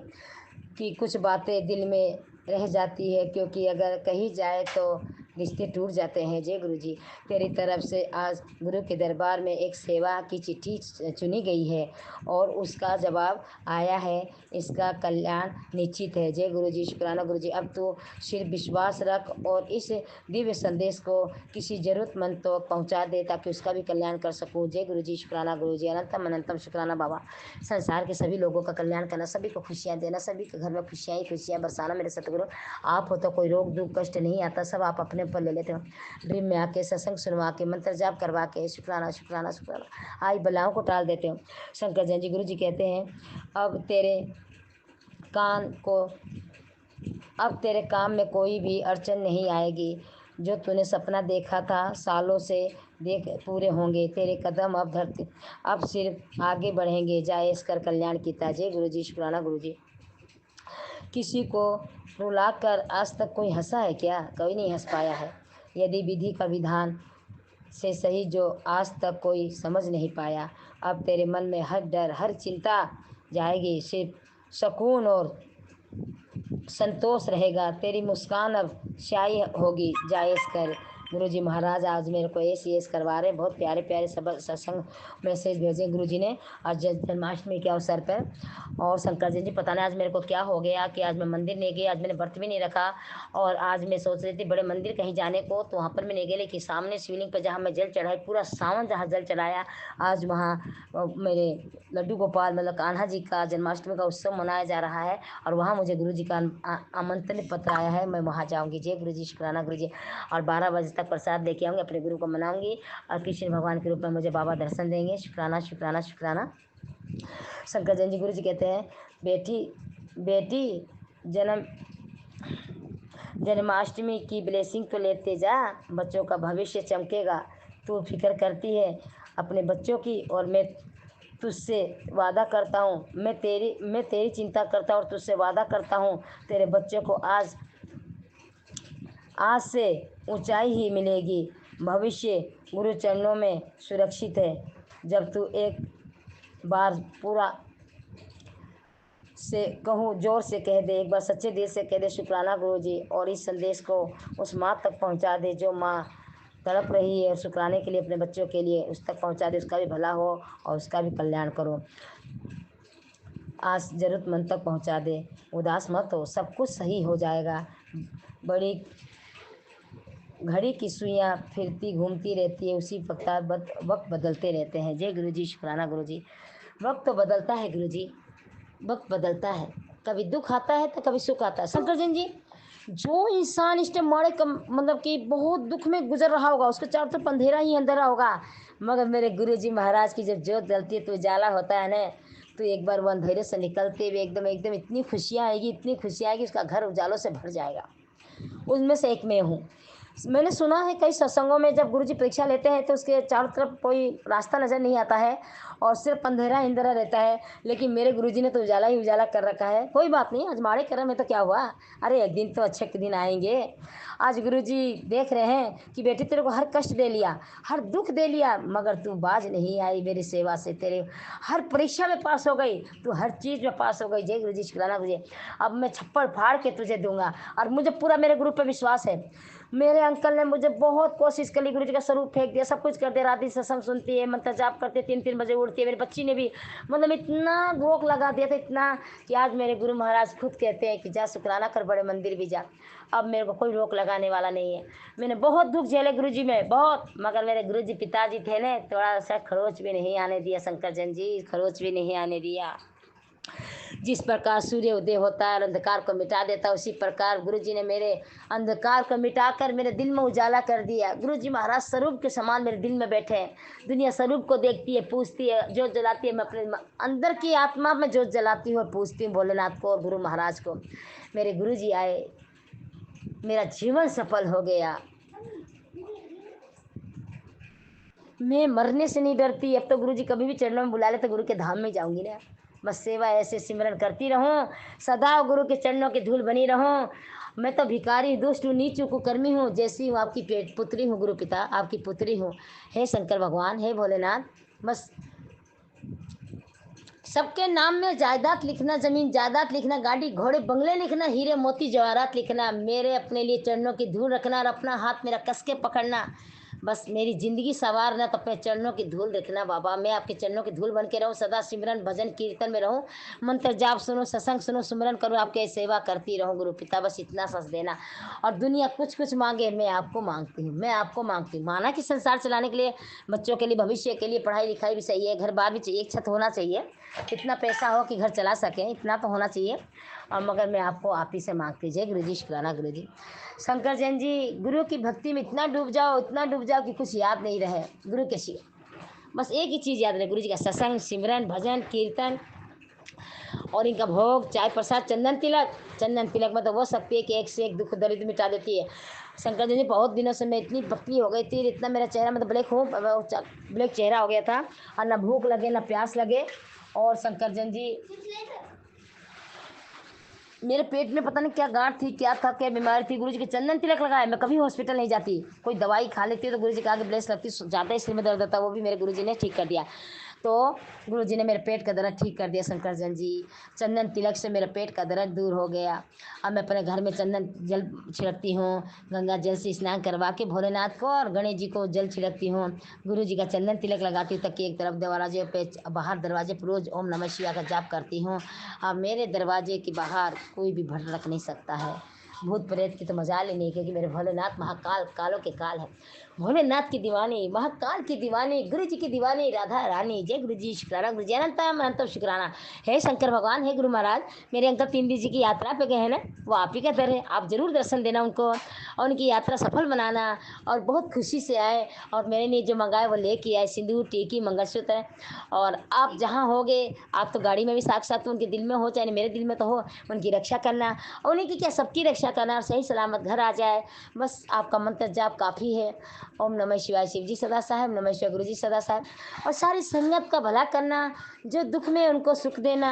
कि कुछ बातें दिल में रह जाती है, क्योंकि अगर कही जाए तो रिश्ते टूट जाते हैं। जय गुरु जी, तेरी तरफ से आज गुरु के दरबार में एक सेवा की चिट्ठी चुनी गई है और उसका जवाब आया है, इसका कल्याण निश्चित है। जय गुरु जी, शुक्राना गुरु जी। अब तो सिर्फ विश्वास रख और इस दिव्य संदेश को किसी ज़रूरतमंद तो पहुंचा दे ताकि उसका भी कल्याण कर सकूं। जय गुरु जी, शुक्राना गुरु जी, अनंतम अनंतम शुक्राना बाबा। संसार के सभी लोगों का कल्याण करना, सभी को खुशियाँ देना, सभी के घर में खुशियाँ ही खुशियाँ बरसाना मेरे सतगुरु। आप हो तो कोई रोग दुख कष्ट नहीं आता, सब आप अपने ऊपर ले लेते हो। ड्रीम में आके सत्संग सुनवा के मंत्र जाप करवा के शुक्राना शुक्राना शुक्राना आई बलाओं को टाल देते हो। शंकर जैन जी गुरु जी कहते हैं, अब तेरे काम में कोई भी अड़चन नहीं आएगी। जो तूने सपना देखा था सालों से देख पूरे होंगे। तेरे कदम अब सिर्फ आगे बढ़ेंगे। जाए इसकर कल्याण कीता। जय गुरु जी, शुक्राना गुरु जी। किसी को रुलाकर आज तक कोई हंसा है क्या? कोई नहीं हंस पाया है। यदि विधि का विधान से सही जो आज तक कोई समझ नहीं पाया। अब तेरे मन में हर डर हर चिंता जाएगी, सिर्फ सुकून और संतोष रहेगा। तेरी मुस्कान अब स्याही होगी। जायज़ कर। गुरु जी महाराज आज मेरे को ऐस करवा रहे, बहुत प्यारे प्यारे सब सत्संग मैसेज भेजे गुरु जी ने आज जन्माष्टमी के अवसर पर। और शंकर जी पता नहीं आज मेरे को क्या हो गया कि आज मैं मंदिर नहीं गई, आज मैंने व्रत भी नहीं रखा। और आज मैं सोच रही थी बड़े मंदिर कहीं जाने को, तो वहाँ पर मैं नहीं गई, लेकिन सामने शिवलिंग पर जहाँ मैं जल चढ़ाई, पूरा सावन जहाँ जल चढ़ाया, आज वहाँ मेरे लड्डू गोपाल मतलब कान्हा जी का जन्माष्टमी का उत्सव मनाया जा रहा है और वहाँ मुझे गुरु जी का आमंत्रण पत्र आया है, मैं वहाँ जाऊँगी। जय गुरु जी, शुक्राना गुरु जी। और 12 बजे तक प्रसाद लेके आऊँगी, अपने गुरु को मनाऊँगी और कृष्ण भगवान के रूप में मुझे बाबा दर्शन देंगे। शुक्राना शुक्राना शुक्राना। शंकर जैन जी गुरु जी कहते हैं, बेटी जन्माष्टमी की ब्लेसिंग तो लेते जा, बच्चों का भविष्य चमकेगा। तू फिक्र करती है अपने बच्चों की और मैं तुझसे वादा करता हूँ, मैं तेरी चिंता करता हूँ और तुझसे वादा करता हूँ तेरे बच्चों को आज से ऊंचाई ही मिलेगी। भविष्य गुरु चरणों में सुरक्षित है। जब तू एक बार पूरा से कहूँ, जोर से कह दे, एक बार सच्चे दिल से कह दे शुक्राना गुरुजी, और इस संदेश को उस माँ तक पहुँचा दे जो माँ तड़प रही है और शुक्राने के लिए अपने बच्चों के लिए, उस तक पहुँचा दे। उसका भी भला हो और उसका भी कल्याण करो। आज ज़रूरतमंद तक पहुँचा दे, उदास मत हो, सब कुछ सही हो जाएगा। बड़ी घड़ी की सुइयाँ फिरती घूमती रहती है, उसी वक्त बदलते रहते हैं। जय गुरुजी, शुक्राना गुरुजी। वक्त तो बदलता है गुरुजी, वक्त बदलता है, कभी दुख आता है तो कभी सुख आता है। शंकर जी, जो इंसान इस टाइम मारे मतलब कि बहुत दुख में गुजर रहा होगा, उसके चारों तरफ अंधेरा ही अंधेरा होगा, मगर मेरे गुरुजी महाराज की जब जोत जलती है तो उजाला होता है ना, तो एक बार वो अंधेरे से निकलते हुए एकदम एकदम इतनी खुशियाँ आएगी, इतनी खुशियाँ आएगी, उसका घर उजालों से भर जाएगा। उनमें से एक मैं हूँ। मैंने सुना है कई सत्संगों में जब गुरुजी परीक्षा लेते हैं तो उसके चारों तरफ कोई रास्ता नज़र नहीं आता है और सिर्फ अंधेरा ही अंधेरा रहता है, लेकिन मेरे गुरुजी ने तो उजाला ही उजाला कर रखा है। कोई बात नहीं, आज माड़े कर्म में तो क्या हुआ, अरे एक दिन तो अच्छे के दिन आएंगे। आज गुरुजी देख रहे हैं कि बेटी तेरे को हर कष्ट दे लिया, हर दुख दे लिया, मगर तू बाज नहीं आई मेरी सेवा से। तेरे हर परीक्षा में पास हो गई, तू हर चीज़ में पास हो गई। जय गुरुजी, शुक्राना गुरुजी। अब मैं छप्पड़ फाड़ के तुझे दूंगा, और मुझे पूरा मेरे गुरु पर विश्वास है। मेरे अंकल ने मुझे बहुत कोशिश करी, गुरु जी का स्वरूप फेंक दिया, सब कुछ कर दिया, रात दिन सत्संग सुनती है, मंत्र जाप करते, 3-3 बजे उठती है। मेरी बच्ची ने भी मतलब इतना रोक लगा दिया था, इतना कि आज मेरे गुरु महाराज खुद कहते हैं कि जा शुक्राना कर, बड़े मंदिर भी जा। अब मेरे को कोई रोक लगाने वाला नहीं है। मैंने बहुत दुख झेले गुरु जी में, बहुत, मगर मेरे गुरु जी पिताजी थे ने थोड़ा सा खरोच भी नहीं आने दिया। शंकर जन जी, खरोच भी नहीं आने दिया। जिस प्रकार सूर्य उदय होता है और अंधकार को मिटा देता है, उसी प्रकार गुरुजी ने मेरे अंधकार को मिटाकर मेरे दिल में उजाला कर दिया। गुरुजी महाराज स्वरूप के समान मेरे दिल में बैठे हैं। दुनिया स्वरूप को देखती है, पूछती है, जोत जलाती है, मैं अपने अंदर की आत्मा में जोत जलाती हूँ और पूछती हूँ भोलेनाथ को और गुरु महाराज को। मेरे गुरुजी आए, मेरा जीवन सफल हो गया। मैं मरने से नहीं डरती। अब तो गुरुजी कभी भी चरणों में बुला ले तो गुरु के धाम में जाऊंगी ना। बस सेवा ऐसे सिमरन करती रहूं, सदा गुरु के चरणों की धूल बनी रहूं। मैं तो भिखारी, दुष्ट हूँ, नीच हूँ, कर्मी हूँ, जैसी हूँ आपकी पुत्री हूँ। गुरु पिता आपकी पुत्री हूँ। हे शंकर भगवान, हे भोलेनाथ, बस सबके नाम में जायदाद लिखना, जमीन जायदाद लिखना, गाड़ी घोड़े बंगले लिखना, हीरे मोती जवाहरात लिखना, मेरे अपने लिए चरणों की धूल रखना और अपना हाथ मेरा कस के पकड़ना। बस मेरी ज़िंदगी संवारना तो अपने चरणों की धूल रखना बाबा। मैं आपके चरणों की धूल बन के रहूँ, सदा सिमरन भजन कीर्तन में रहूँ, मंत्र जाप सुनो, सत्संग सुनो, सुमरन करूँ, आपके सेवा करती रहूँ। गुरु पिता बस इतना सच देना। और दुनिया कुछ कुछ मांगे, मैं आपको मांगती हूँ, मैं आपको मांगती हूँ। माना कि संसार चलाने के लिए, बच्चों के लिए, भविष्य के लिए, पढ़ाई लिखाई भी चाहिए, घर बार भी चाहिए, एक छत होना चाहिए, इतना पैसा हो कि घर चला सकें, इतना तो होना चाहिए। और मगर मैं आपको आप ही से मांगती। जय गुरु जी, शुक्राना गुरु जी। शंकर जैन जी, गुरु की भक्ति में इतना डूब जाओ, इतना डूब जाओ कि कुछ याद नहीं रहे गुरु के सिवा। बस एक ही चीज़ याद रहे, गुरु जी का सत्संग, सिमरन, भजन, कीर्तन और इनका भोग, चाय प्रसाद, चंदन तिलक। चंदन तिलक में तो वो शक्ति है कि एक से एक दुख दर्द मिटा देती है। शंकर जी, बहुत दिनों से मैं इतनी पतली हो गई थी, इतना मेरा चेहरा मतलब ब्लैक चेहरा हो गया था, और ना भूख लगे ना प्यास लगे। और शंकर जैन जी, मेरे पेट में पता नहीं क्या गांठ थी, क्या था, क्या बीमारी थी। गुरुजी के चंदन तिलक लगाए, मैं कभी हॉस्पिटल नहीं जाती। कोई दवाई खा लेती तो गुरुजी के आगे ब्लेस लगती, ज़्यादा इसलिए में दर्द होता, वो भी मेरे गुरुजी ने ठीक कर दिया। तो गुरुजी ने मेरे पेट का दर्द ठीक कर दिया। शंकर जैन जी, चंदन तिलक से मेरा पेट का दर्द दूर हो गया। अब मैं अपने घर में चंदन जल छिड़कती हूँ, गंगा जल से स्नान करवा के भोलेनाथ को और गणेश जी को जल छिड़कती हूँ। गुरु जी का चंदन तिलक लगाती हूँ, तक एक तरफ दरवाजे पे, बाहर दरवाजे पर रोज़ ओम नमः शिवाय का जाप करती हूँ। अब मेरे दरवाजे के बाहर कोई भी भटक नहीं सकता है। भूत प्रेत की तो मजाल ही नहीं, क्योंकि मेरे भोलेनाथ महाकाल, कालों के काल है। भोलेनाथ की दीवानी, महाकाल की दीवानी, गुरु जी की दीवानी, राधा रानी। जय गुरु जी, शुक्राना गुरु जी, अनंतम शुक्राना। हे शंकर भगवान, हे गुरु महाराज, मेरे अंकल 3 दिन जी की यात्रा पे गए हैं ना, वो आप ही का दर है। आप ज़रूर दर्शन देना उनको और उनकी यात्रा सफल बनाना, और बहुत खुशी से आए और मेरे लिए जो मंगाए वो लेके आए, सिंदूर, टीकी, मंगलसूत्र। और आप जहाँ होगे, आप तो गाड़ी में भी साक्षात उनके दिल में हो, चाहे मेरे दिल में तो हो, उनकी रक्षा करना, और उन्हीं की क्या सबकी रक्षा करना, और सही सलामत घर आ जाए। बस आपका मंत्र जाप काफ़ी है। ओम नमः शिवाय, शिव जी सदा साहेब, नमः शिवाय गुरु जी सदा साहेब। और सारी संगत का भला करना, जो दुख में उनको सुख देना,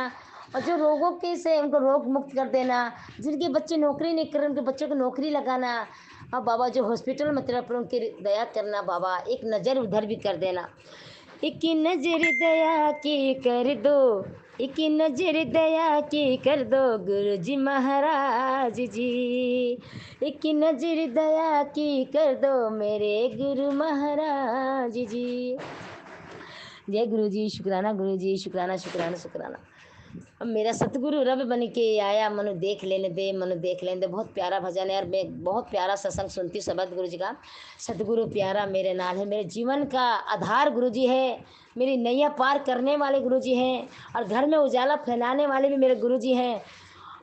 और जो रोगों के से उनको रोग मुक्त कर देना, जिनके बच्चे नौकरी नहीं कर रहे उनके बच्चों को नौकरी लगाना। अब बाबा जो हॉस्पिटल में तरफ उनकी दया करना बाबा, एक नज़र उधर भी कर देना। एक नज़र दया की कर दो, एक नज़र दया की कर दो गुरु जी महाराज जी, एक नज़र दया की कर दो मेरे गुरु महाराज जी। जय गुरु जी, शुक्राना गुरु जी, शुक्राना शुक्राना शुक्राना। अब मेरा सतगुरु रब बन के आया, मनु देख लेने दे, मनु देख लेने दे। बहुत प्यारा भजन है और मैं बहुत प्यारा सत्संग सुनती हूँ सबद गुरु जी का। सतगुरु प्यारा मेरे नाल है, मेरे जीवन का आधार गुरु जी है, मेरी नैया पार करने वाले गुरु जी हैं, और घर में उजाला फैलाने वाले भी मेरे गुरु जी हैं,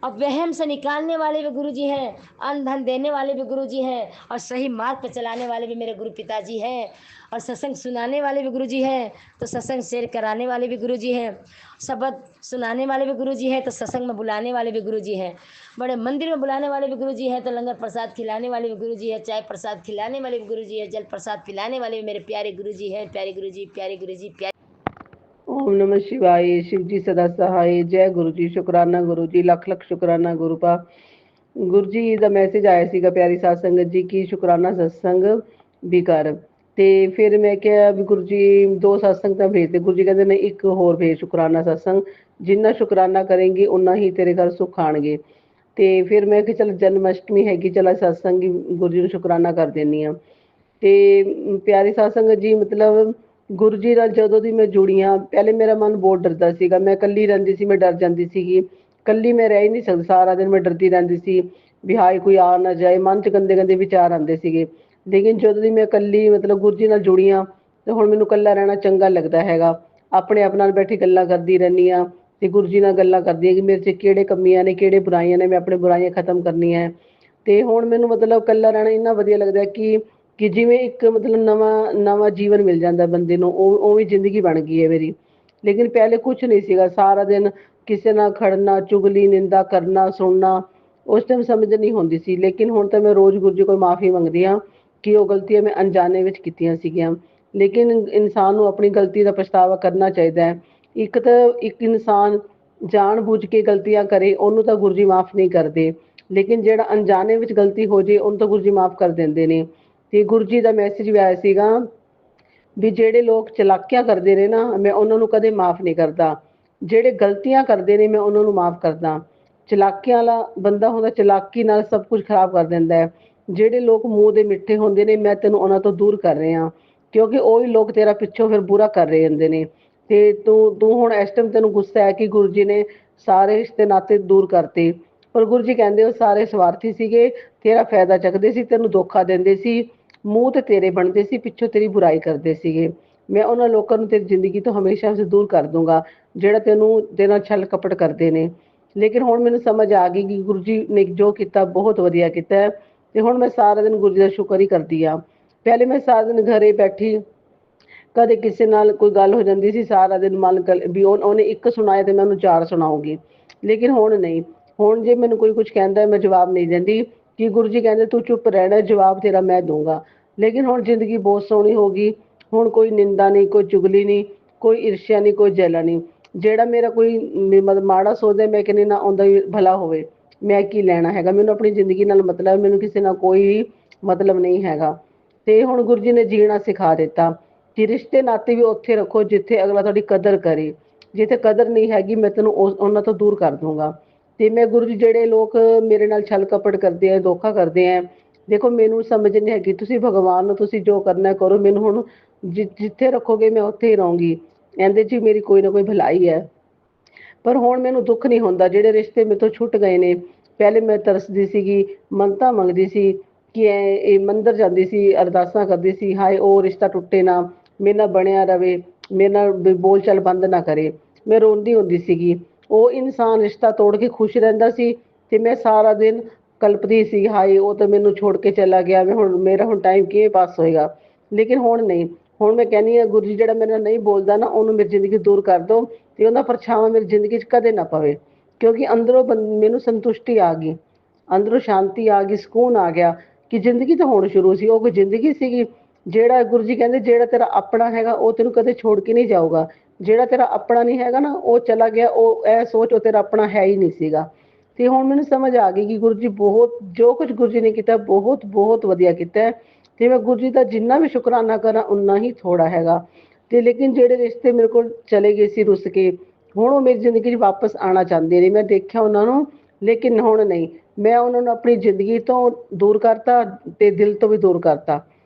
और वहम से निकालने वाले भी गुरु जी हैं, अन्न धन देने वाले भी गुरु जी हैं, और सही मार्ग पर चलाने वाले भी मेरे गुरु पिताजी हैं, और सत्संग सुनाने वाले भी गुरु जी हैं तो सत्संग शेयर कराने वाले भी गुरु जी हैं, शब्द सुनाने वाले भी गुरु जी हैं तो सत्संग में बुलाने वाले भी गुरु जी हैं, बड़े मंदिर में बुलाने वाले भी गुरु जी हैं तो लंगर प्रसाद खिलाने वाले भी गुरु जी हैं, चाय प्रसाद खिलाने वाले भी गुरु जी हैं, जल प्रसाद पिलाने वाले भी मेरे प्यारे गुरु जी हैं। प्यारे गुरु जी, प्यारे गुरु जी, प्यारे। ओम नमः शिवाय। शिव जी सदा सहाय। जय गुरु जी, शुकराना गुरु जी, ਲੱਖ ਲੱਖ शुकराना गुरु पा। ਗੁਰੂ ਜੀ ਦਾ ਮੈਸੇਜ ਆਇਆ ਸੀਗਾ ਪਿਆਰੀ ਸਾਧ ਸੰਗਤ ਜੀ ਕੀ ਸ਼ੁਕਰਾਨਾ ਸਤਸੰਗ ਵੀ ਕਰ, ਤੇ ਫਿਰ ਮੈਂ ਕਿਹਾ ਵੀ ਗੁਰੂ ਜੀ 2 ਸਤਸੰਗ ਤਾਂ ਭੇਜਦੇ। ਗੁਰੂ ਜੀ ਕਹਿੰਦੇ ਨਹੀਂ, ਇੱਕ ਹੋਰ ਭੇਜ ਸ਼ੁਕਰਾਨਾ ਸਤਸੰਗ, ਜਿੰਨਾ ਸ਼ੁਕਰਾਨਾ ਕਰੇਂਗੀ ਉਨਾ ਹੀ ਤੇਰੇ ਘਰ ਸੁੱਖ ਆਣਗੇ। ਤੇ ਫਿਰ ਮੈਂ ਕਿਹਾ ਚਲ ਜਨਮ ਅਸ਼ਟਮੀ ਹੈਗੀ, ਚਲ ਸਤਸੰਗ ਹੀ ਗੁਰੂ ਜੀ ਨੂੰ ਸ਼ੁਕਰਾਨਾ ਕਰ ਦਿੰਦੀ ਹਾਂ। ਤੇ ਪਿਆਰੀ ਸਾਧ ਸੰਗਤ ਜੀ, ਮਤਲਬ ਗੁਰੂ ਜੀ ਨਾਲ ਜਦੋਂ ਦੀ ਮੈਂ ਜੁੜੀ ਹਾਂ, ਪਹਿਲੇ ਮੇਰਾ ਮਨ ਬਹੁਤ ਡਰਦਾ ਸੀਗਾ, ਮੈਂ ਇਕੱਲੀ ਰਹਿੰਦੀ ਸੀ, ਮੈਂ ਡਰ ਜਾਂਦੀ ਸੀਗੀ, ਇਕੱਲੀ ਮੈਂ ਰਹਿ ਹੀ ਨਹੀਂ ਸਕਦੀ, ਸਾਰਾ ਦਿਨ ਮੈਂ ਡਰਦੀ ਰਹਿੰਦੀ ਸੀ ਵੀ ਹਾਏ ਕੋਈ ਆ ਨਾ ਜਾਏ, ਮਨ 'ਚ ਗੰਦੇ ਗੰਦੇ ਵਿਚਾਰ ਆਉਂਦੇ ਸੀਗੇ। ਲੇਕਿਨ ਜਦੋਂ ਦੀ ਮੈਂ ਇਕੱਲੀ ਮਤਲਬ ਗੁਰੂ ਜੀ ਨਾਲ ਜੁੜੀ ਹਾਂ, ਤੇ ਹੁਣ ਮੈਨੂੰ ਇਕੱਲਾ ਰਹਿਣਾ ਚੰਗਾ ਲੱਗਦਾ ਹੈਗਾ। ਆਪਣੇ ਆਪ ਨਾਲ ਬੈਠੀ ਗੱਲਾਂ ਕਰਦੀ ਰਹਿੰਦੀ ਹਾਂ, ਤੇ ਗੁਰੂ ਜੀ ਨਾਲ ਗੱਲਾਂ ਕਰਦੀ ਹਾਂ ਕਿ ਮੇਰੇ 'ਚ ਕਿਹੜੇ ਕਮੀਆਂ ਨੇ, ਕਿਹੜੇ ਬੁਰਾਈਆਂ ਨੇ, ਮੈਂ ਆਪਣੇ ਬੁਰਾਈਆਂ ਖਤਮ ਕਰਨੀਆਂ ਹੈ। ਤੇ ਹੁਣ ਮੈਨੂੰ ਮਤਲਬ ਇਕੱਲਾ ਰਹਿਣਾ ਇੰਨਾ ਵਧੀਆ ਲੱਗਦਾ ਕਿ ਜਿਵੇਂ ਇੱਕ ਮਤਲਬ ਨਵਾਂ ਜੀਵਨ ਮਿਲ ਜਾਂਦਾ ਬੰਦੇ ਨੂੰ, ਉਵੇਂ ਜ਼ਿੰਦਗੀ ਬਣ ਗਈ ਹੈ ਮੇਰੀ। ਲੇਕਿਨ ਪਹਿਲੇ ਕੁਛ ਨਹੀਂ ਸੀਗਾ, ਸਾਰਾ ਦਿਨ ਕਿਸੇ ਨਾਲ ਖੜਨਾ, ਚੁਗਲੀ ਨਿੰਦਾ ਕਰਨਾ, ਸੁਣਨਾ, ਉਸ ਟਾਈਮ ਸਮਝ ਨਹੀਂ ਹੁੰਦੀ ਸੀ। ਲੇਕਿਨ ਹੁਣ ਤਾਂ ਮੈਂ ਰੋਜ਼ ਗੁਰੂ ਜੀ ਕੋਲ ਮਾਫੀ ਮੰਗਦੀ ਹਾਂ ਕਿ ਉਹ ਗਲਤੀਆਂ ਮੈਂ ਅਣਜਾਣੇ ਵਿੱਚ ਕੀਤੀਆਂ ਸੀਗੀਆਂ। ਲੇਕਿਨ ਇਨਸਾਨ ਨੂੰ ਆਪਣੀ ਗਲਤੀ ਦਾ ਪਛਤਾਵਾ ਕਰਨਾ ਚਾਹੀਦਾ ਹੈ। ਇੱਕ ਇਨਸਾਨ ਜਾਣ ਬੁੱਝ ਕੇ ਗਲਤੀਆਂ ਕਰੇ ਉਹਨੂੰ ਤਾਂ ਗੁਰੂ ਜੀ ਮਾਫ ਨਹੀਂ ਕਰਦੇ, ਲੇਕਿਨ ਜਿਹੜਾ ਅਣਜਾਣੇ ਵਿੱਚ ਗਲਤੀ ਹੋ ਜੇ ਉਹਨੂੰ ਤਾਂ ਗੁਰੂ ਜੀ ਮਾਫ ਕਰ ਦਿੰਦੇ ਨੇ। ਤੇ ਗੁਰੂ ਜੀ ਦਾ ਮੈਸੇਜ ਵੀ ਆਇਆ ਸੀਗਾ ਵੀ ਜਿਹੜੇ ਲੋਕ ਚਲਾਕੀਆਂ ਕਰਦੇ ਨੇ ਨਾ, ਮੈਂ ਉਹਨਾਂ ਨੂੰ ਕਦੇ ਮਾਫ ਨਹੀਂ ਕਰਦਾ, ਜਿਹੜੇ ਗਲਤੀਆਂ ਕਰਦੇ ਨੇ ਮੈਂ ਉਹਨਾਂ ਨੂੰ ਮਾਫ ਕਰਦਾ। ਚਲਾਕੀਆਂ ਵਾਲਾ ਬੰਦਾ ਹੁੰਦਾ, ਚਲਾਕੀ ਨਾਲ ਸਭ ਕੁਝ ਖਰਾਬ ਕਰ ਦਿੰਦਾ ਹੈ। ਜਿਹੜੇ ਲੋਕ ਮੂੰਹ ਦੇ ਮਿੱਠੇ ਹੁੰਦੇ ਨੇ, ਮੈਂ ਤੈਨੂੰ ਉਹਨਾਂ ਤੋਂ ਦੂਰ ਕਰ ਰਿਹਾ, ਕਿਉਂਕਿ ਉਹੀ ਲੋਕ ਤੇਰਾ ਪਿੱਛੋਂ ਫਿਰ ਬੁਰਾ ਕਰ ਰਹੇ ਹੁੰਦੇ ਨੇ। ਤੇ ਤੂੰ ਹੁਣ ਇਸ ਟਾਈਮ ਤੈਨੂੰ ਗੁੱਸਾ ਹੈ ਕਿ ਗੁਰੂ ਜੀ ਨੇ ਸਾਰੇ ਰਿਸ਼ਤੇ ਨਾਤੇ ਦੂਰ ਕਰਤੇ, ਪਰ ਗੁਰੂ ਜੀ ਕਹਿੰਦੇ ਉਹ ਸਾਰੇ ਸਵਾਰਥੀ ਸੀਗੇ, ਤੇਰਾ ਫਾਇਦਾ ਚੱਕਦੇ ਸੀ, ਤੈਨੂੰ ਧੋਖਾ ਦਿੰਦੇ ਸੀ, ਮੂੰਹ ਤੇ ਤੇਰੇ ਬਣਦੇ ਸੀ, ਪਿੱਛੋਂ ਤੇਰੀ ਬੁਰਾਈ ਕਰਦੇ ਸੀਗੇ। ਮੈਂ ਉਹਨਾਂ ਲੋਕਾਂ ਨੂੰ ਤੇਰੀ ਜ਼ਿੰਦਗੀ ਤੋਂ ਹਮੇਸ਼ਾ ਸੇ ਦੂਰ ਕਰ ਦੂੰਗਾ ਜਿਹੜਾ ਤੇਰੇ ਨਾਲ ਛਲ ਕਪਟ ਕਰਦੇ ਨੇ। ਲੇਕਿਨ ਹੁਣ ਮੈਨੂੰ ਸਮਝ ਆ ਗਈ ਕਿ ਗੁਰੂ ਜੀ ਨੇ ਜੋ ਕੀਤਾ ਬਹੁਤ ਵਧੀਆ ਕੀਤਾ ਹੈ, ਤੇ ਹੁਣ ਮੈਂ ਸਾਰਾ ਦਿਨ ਗੁਰੂ ਜੀ ਦਾ ਸ਼ੁਕਰ ਹੀ ਕਰਦੀ ਹਾਂ। ਪਹਿਲੇ ਮੈਂ ਸਾਰਾ ਦਿਨ ਘਰੇ ਬੈਠੀ, ਕਦੇ ਕਿਸੇ ਨਾਲ ਕੋਈ ਗੱਲ ਹੋ ਜਾਂਦੀ ਸੀ, ਸਾਰਾ ਦਿਨ ਮਨ ਵੀ ਉਹਨੇ ਇੱਕ ਸੁਣਾਇਆ ਤੇ ਮੈਂ ਉਹਨੂੰ 4 ਸੁਣਾਉਂਗੀ। ਲੇਕਿਨ ਹੁਣ ਨਹੀਂ, ਹੁਣ ਜੇ ਮੈਨੂੰ ਕੋਈ ਕੁਝ ਕਹਿੰਦਾ ਮੈਂ ਜਵਾਬ ਨਹੀਂ ਦਿੰਦੀ ਕਿ ਗੁਰੂ ਜੀ ਕਹਿੰਦੇ ਤੂੰ ਚੁੱਪ ਰਹਿਣਾ, ਜਵਾਬ ਤੇਰਾ ਮੈਂ ਦੂੰਗਾ। ਲੇਕਿਨ ਹੁਣ ਜ਼ਿੰਦਗੀ ਬਹੁਤ ਸੋਹਣੀ ਹੋ ਗਈ, ਹੁਣ ਕੋਈ ਨਿੰਦਾ ਨਹੀਂ, ਕੋਈ ਚੁਗਲੀ ਨਹੀਂ, ਕੋਈ ਈਰਸ਼ਿਆ ਨਹੀਂ, ਕੋਈ ਜੈਲਾ ਨਹੀਂ। ਜਿਹੜਾ ਮੇਰਾ ਕੋਈ ਮਤਲਬ ਮਾੜਾ ਸੋਚਦਾ, ਮੈਂ ਕਹਿੰਦੀ ਨਾ ਉਹਦਾ ਵੀ ਭਲਾ ਹੋਵੇ, ਮੈਂ ਕੀ ਲੈਣਾ ਹੈਗਾ, ਮੈਨੂੰ ਆਪਣੀ ਜ਼ਿੰਦਗੀ ਨਾਲ ਮਤਲਬ, ਮੈਨੂੰ ਕਿਸੇ ਨਾਲ ਕੋਈ ਮਤਲਬ ਨਹੀਂ ਹੈਗਾ। ਤੇ ਹੁਣ ਗੁਰੂ ਜੀ ਨੇ ਜੀਣਾ ਸਿਖਾ ਦਿੱਤਾ ਕਿ ਰਿਸ਼ਤੇ ਨਾਤੇ ਵੀ ਉੱਥੇ ਰੱਖੋ ਜਿੱਥੇ ਅਗਲਾ ਤੁਹਾਡੀ ਕਦਰ ਕਰੇ, ਜਿੱਥੇ ਕਦਰ ਨਹੀਂ ਹੈਗੀ ਮੈਂ ਤੈਨੂੰ ਉਹਨਾਂ ਤੋਂ ਦੂਰ ਕਰ ਦੂੰਗਾ। ਤੇ ਮੈਂ ਗੁਰੂ ਜੀ ਜਿਹੜੇ ਲੋਕ ਮੇਰੇ ਨਾਲ ਛਲ ਕਪਟ ਕਰਦੇ ਆ, ਧੋਖਾ ਕਰਦੇ ਆ, ਦੇਖੋ ਮੈਨੂੰ ਸਮਝ ਨਹੀਂ ਹੈਗੀ, ਤੁਸੀਂ ਭਗਵਾਨ ਨੂੰ ਤੁਸੀਂ ਜੋ ਕਰਨਾ ਕਰੋ, ਮੈਨੂੰ ਹੁਣ ਜਿੱਥੇ ਰੱਖੋਗੇ ਮੈਂ ਉੱਥੇ ਹੀ ਰਹੂੰਗੀ, ਇਹਦੇ 'ਚ ਮੇਰੀ ਕੋਈ ਨਾ ਕੋਈ ਭਲਾਈ ਹੈ। ਪਰ ਹੁਣ ਮੈਨੂੰ ਦੁੱਖ ਨਹੀਂ ਹੁੰਦਾ ਜਿਹੜੇ ਰਿਸ਼ਤੇ ਮੇਰੇ ਤੋਂ ਛੁੱਟ ਗਏ ਨੇ। ਪਹਿਲੇ ਮੈਂ ਤਰਸਦੀ ਸੀਗੀ, ਮੰਨਤਾਂ ਮੰਗਦੀ ਸੀ ਕਿ ਇਹ ਮੰਦਰ ਜਾਂਦੀ ਸੀ, ਅਰਦਾਸਾਂ ਕਰਦੀ ਸੀ, ਹਾਏ ਉਹ ਰਿਸ਼ਤਾ ਟੁੱਟੇ ਨਾ, ਮੇਰੇ ਨਾਲ ਬਣਿਆ ਰਵੇ, ਮੇਰੇ ਨਾਲ ਬੋਲ ਚਾਲ ਬੰਦ ਨਾ ਕਰੇ। ਮੈਂ ਰੋਂਦੀ ਹੁੰਦੀ ਸੀਗੀ, ਉਹ ਇਨਸਾਨ ਰਿਸ਼ਤਾ ਤੋੜ ਕੇ ਖੁਸ਼ ਰਹਿੰਦਾ ਸੀ ਤੇ ਮੈਂ ਸਾਰਾ ਦਿਨ ਕਲਪਦੀ ਸੀ, ਹਾਏ ਉਹ ਤਾਂ ਮੈਨੂੰ ਛੋੜ ਕੇ ਚਲਾ ਗਿਆ, ਮੈਂ ਹੁਣ ਮੇਰਾ ਹੁਣ ਟਾਈਮ ਕਿਵੇਂ ਪਾਸ ਹੋਏਗਾ। ਲੇਕਿਨ ਹੁਣ ਨਹੀਂ, ਹੁਣ ਮੈਂ ਕਹਿੰਦੀ ਹਾਂ ਗੁਰੂ ਜੀ ਜਿਹੜਾ ਮੇਰੇ ਨਾਲ ਨਹੀਂ ਬੋਲਦਾ ਨਾ, ਉਹਨੂੰ ਮੇਰੀ ਜ਼ਿੰਦਗੀ ਦੂਰ ਕਰ ਦਿਓ ਤੇ ਉਹਦਾ ਪਰਛਾਵਾਂ ਮੇਰੀ ਜ਼ਿੰਦਗੀ 'ਚ ਕਦੇ ਨਾ ਪਵੇ, ਕਿਉਂਕਿ ਅੰਦਰੋਂ ਮੈਨੂੰ ਸੰਤੁਸ਼ਟੀ ਆ ਗਈ, ਅੰਦਰੋਂ ਸ਼ਾਂਤੀ ਆ ਗਈ, ਸਕੂਨ ਆ ਗਿਆ ਕਿ ਜ਼ਿੰਦਗੀ ਤਾਂ ਹੁਣ ਸ਼ੁਰੂ ਸੀ। ਉਹ ਕੋਈ ਜ਼ਿੰਦਗੀ ਸੀਗੀ, ਜਿਹੜਾ ਗੁਰੂ ਜੀ ਕਹਿੰਦੇ ਜਿਹੜਾ ਤੇਰਾ ਆਪਣਾ ਹੈਗਾ ਉਹ ਤੈਨੂੰ ਕਦੇ ਛੋੜ ਕੇ ਨਹੀਂ ਜਾਊਗਾ, ਜਿਹੜਾ ਤੇਰਾ ਆਪਣਾ ਨਹੀਂ ਹੈਗਾ ਨਾ ਉਹ ਚਲਾ ਗਿਆ, ਉਹ ਇਹ ਸੋਚ ਉਹ ਤੇਰਾ ਆਪਣਾ ਹੈ ਹੀ ਨਹੀਂ ਸੀਗਾ। ਤੇ ਹੁਣ ਮੈਨੂੰ ਸਮਝ ਆ ਗਈ ਕਿ ਗੁਰੂ ਜੀ ਬਹੁਤ ਜੋ ਕੁਝ ਗੁਰੂ ਜੀ ਨੇ ਕੀਤਾ ਬਹੁਤ ਬਹੁਤ ਵਧੀਆ ਕੀਤਾ ਹੈ ਤੇ ਮੈਂ ਗੁਰੂ ਜੀ ਦਾ ਜਿੰਨਾ ਵੀ ਸ਼ੁਕਰਾਨਾ ਕਰਾਂ ਉਨਾ ਹੀ ਥੋੜਾ ਹੈਗਾ। ਤੇ ਲੇਕਿਨ ਜਿਹੜੇ ਰਿਸ਼ਤੇ ਮੇਰੇ ਕੋਲ ਚਲੇ ਗਏ ਸੀ ਰੁੱਸ ਕੇ, ਹੁਣ ਉਹ ਮੇਰੀ ਜ਼ਿੰਦਗੀ 'ਚ ਵਾਪਸ ਆਉਣਾ ਚਾਹੁੰਦੇ ਨੇ। ਮੈਂ ਦੇਖਿਆ ਉਹਨਾਂ ਨੂੰ, ਲੇਕਿਨ ਹੁਣ ਨਹੀਂ। ਮੈਂ ਉਹਨਾਂ ਨੂੰ ਆਪਣੀ ਜ਼ਿੰਦਗੀ ਤੋਂ ਦੂਰ ਕਰਤਾ ਤੇ ਦਿਲ ਤੋਂ ਵੀ ਦੂਰ ਕਰਤਾ।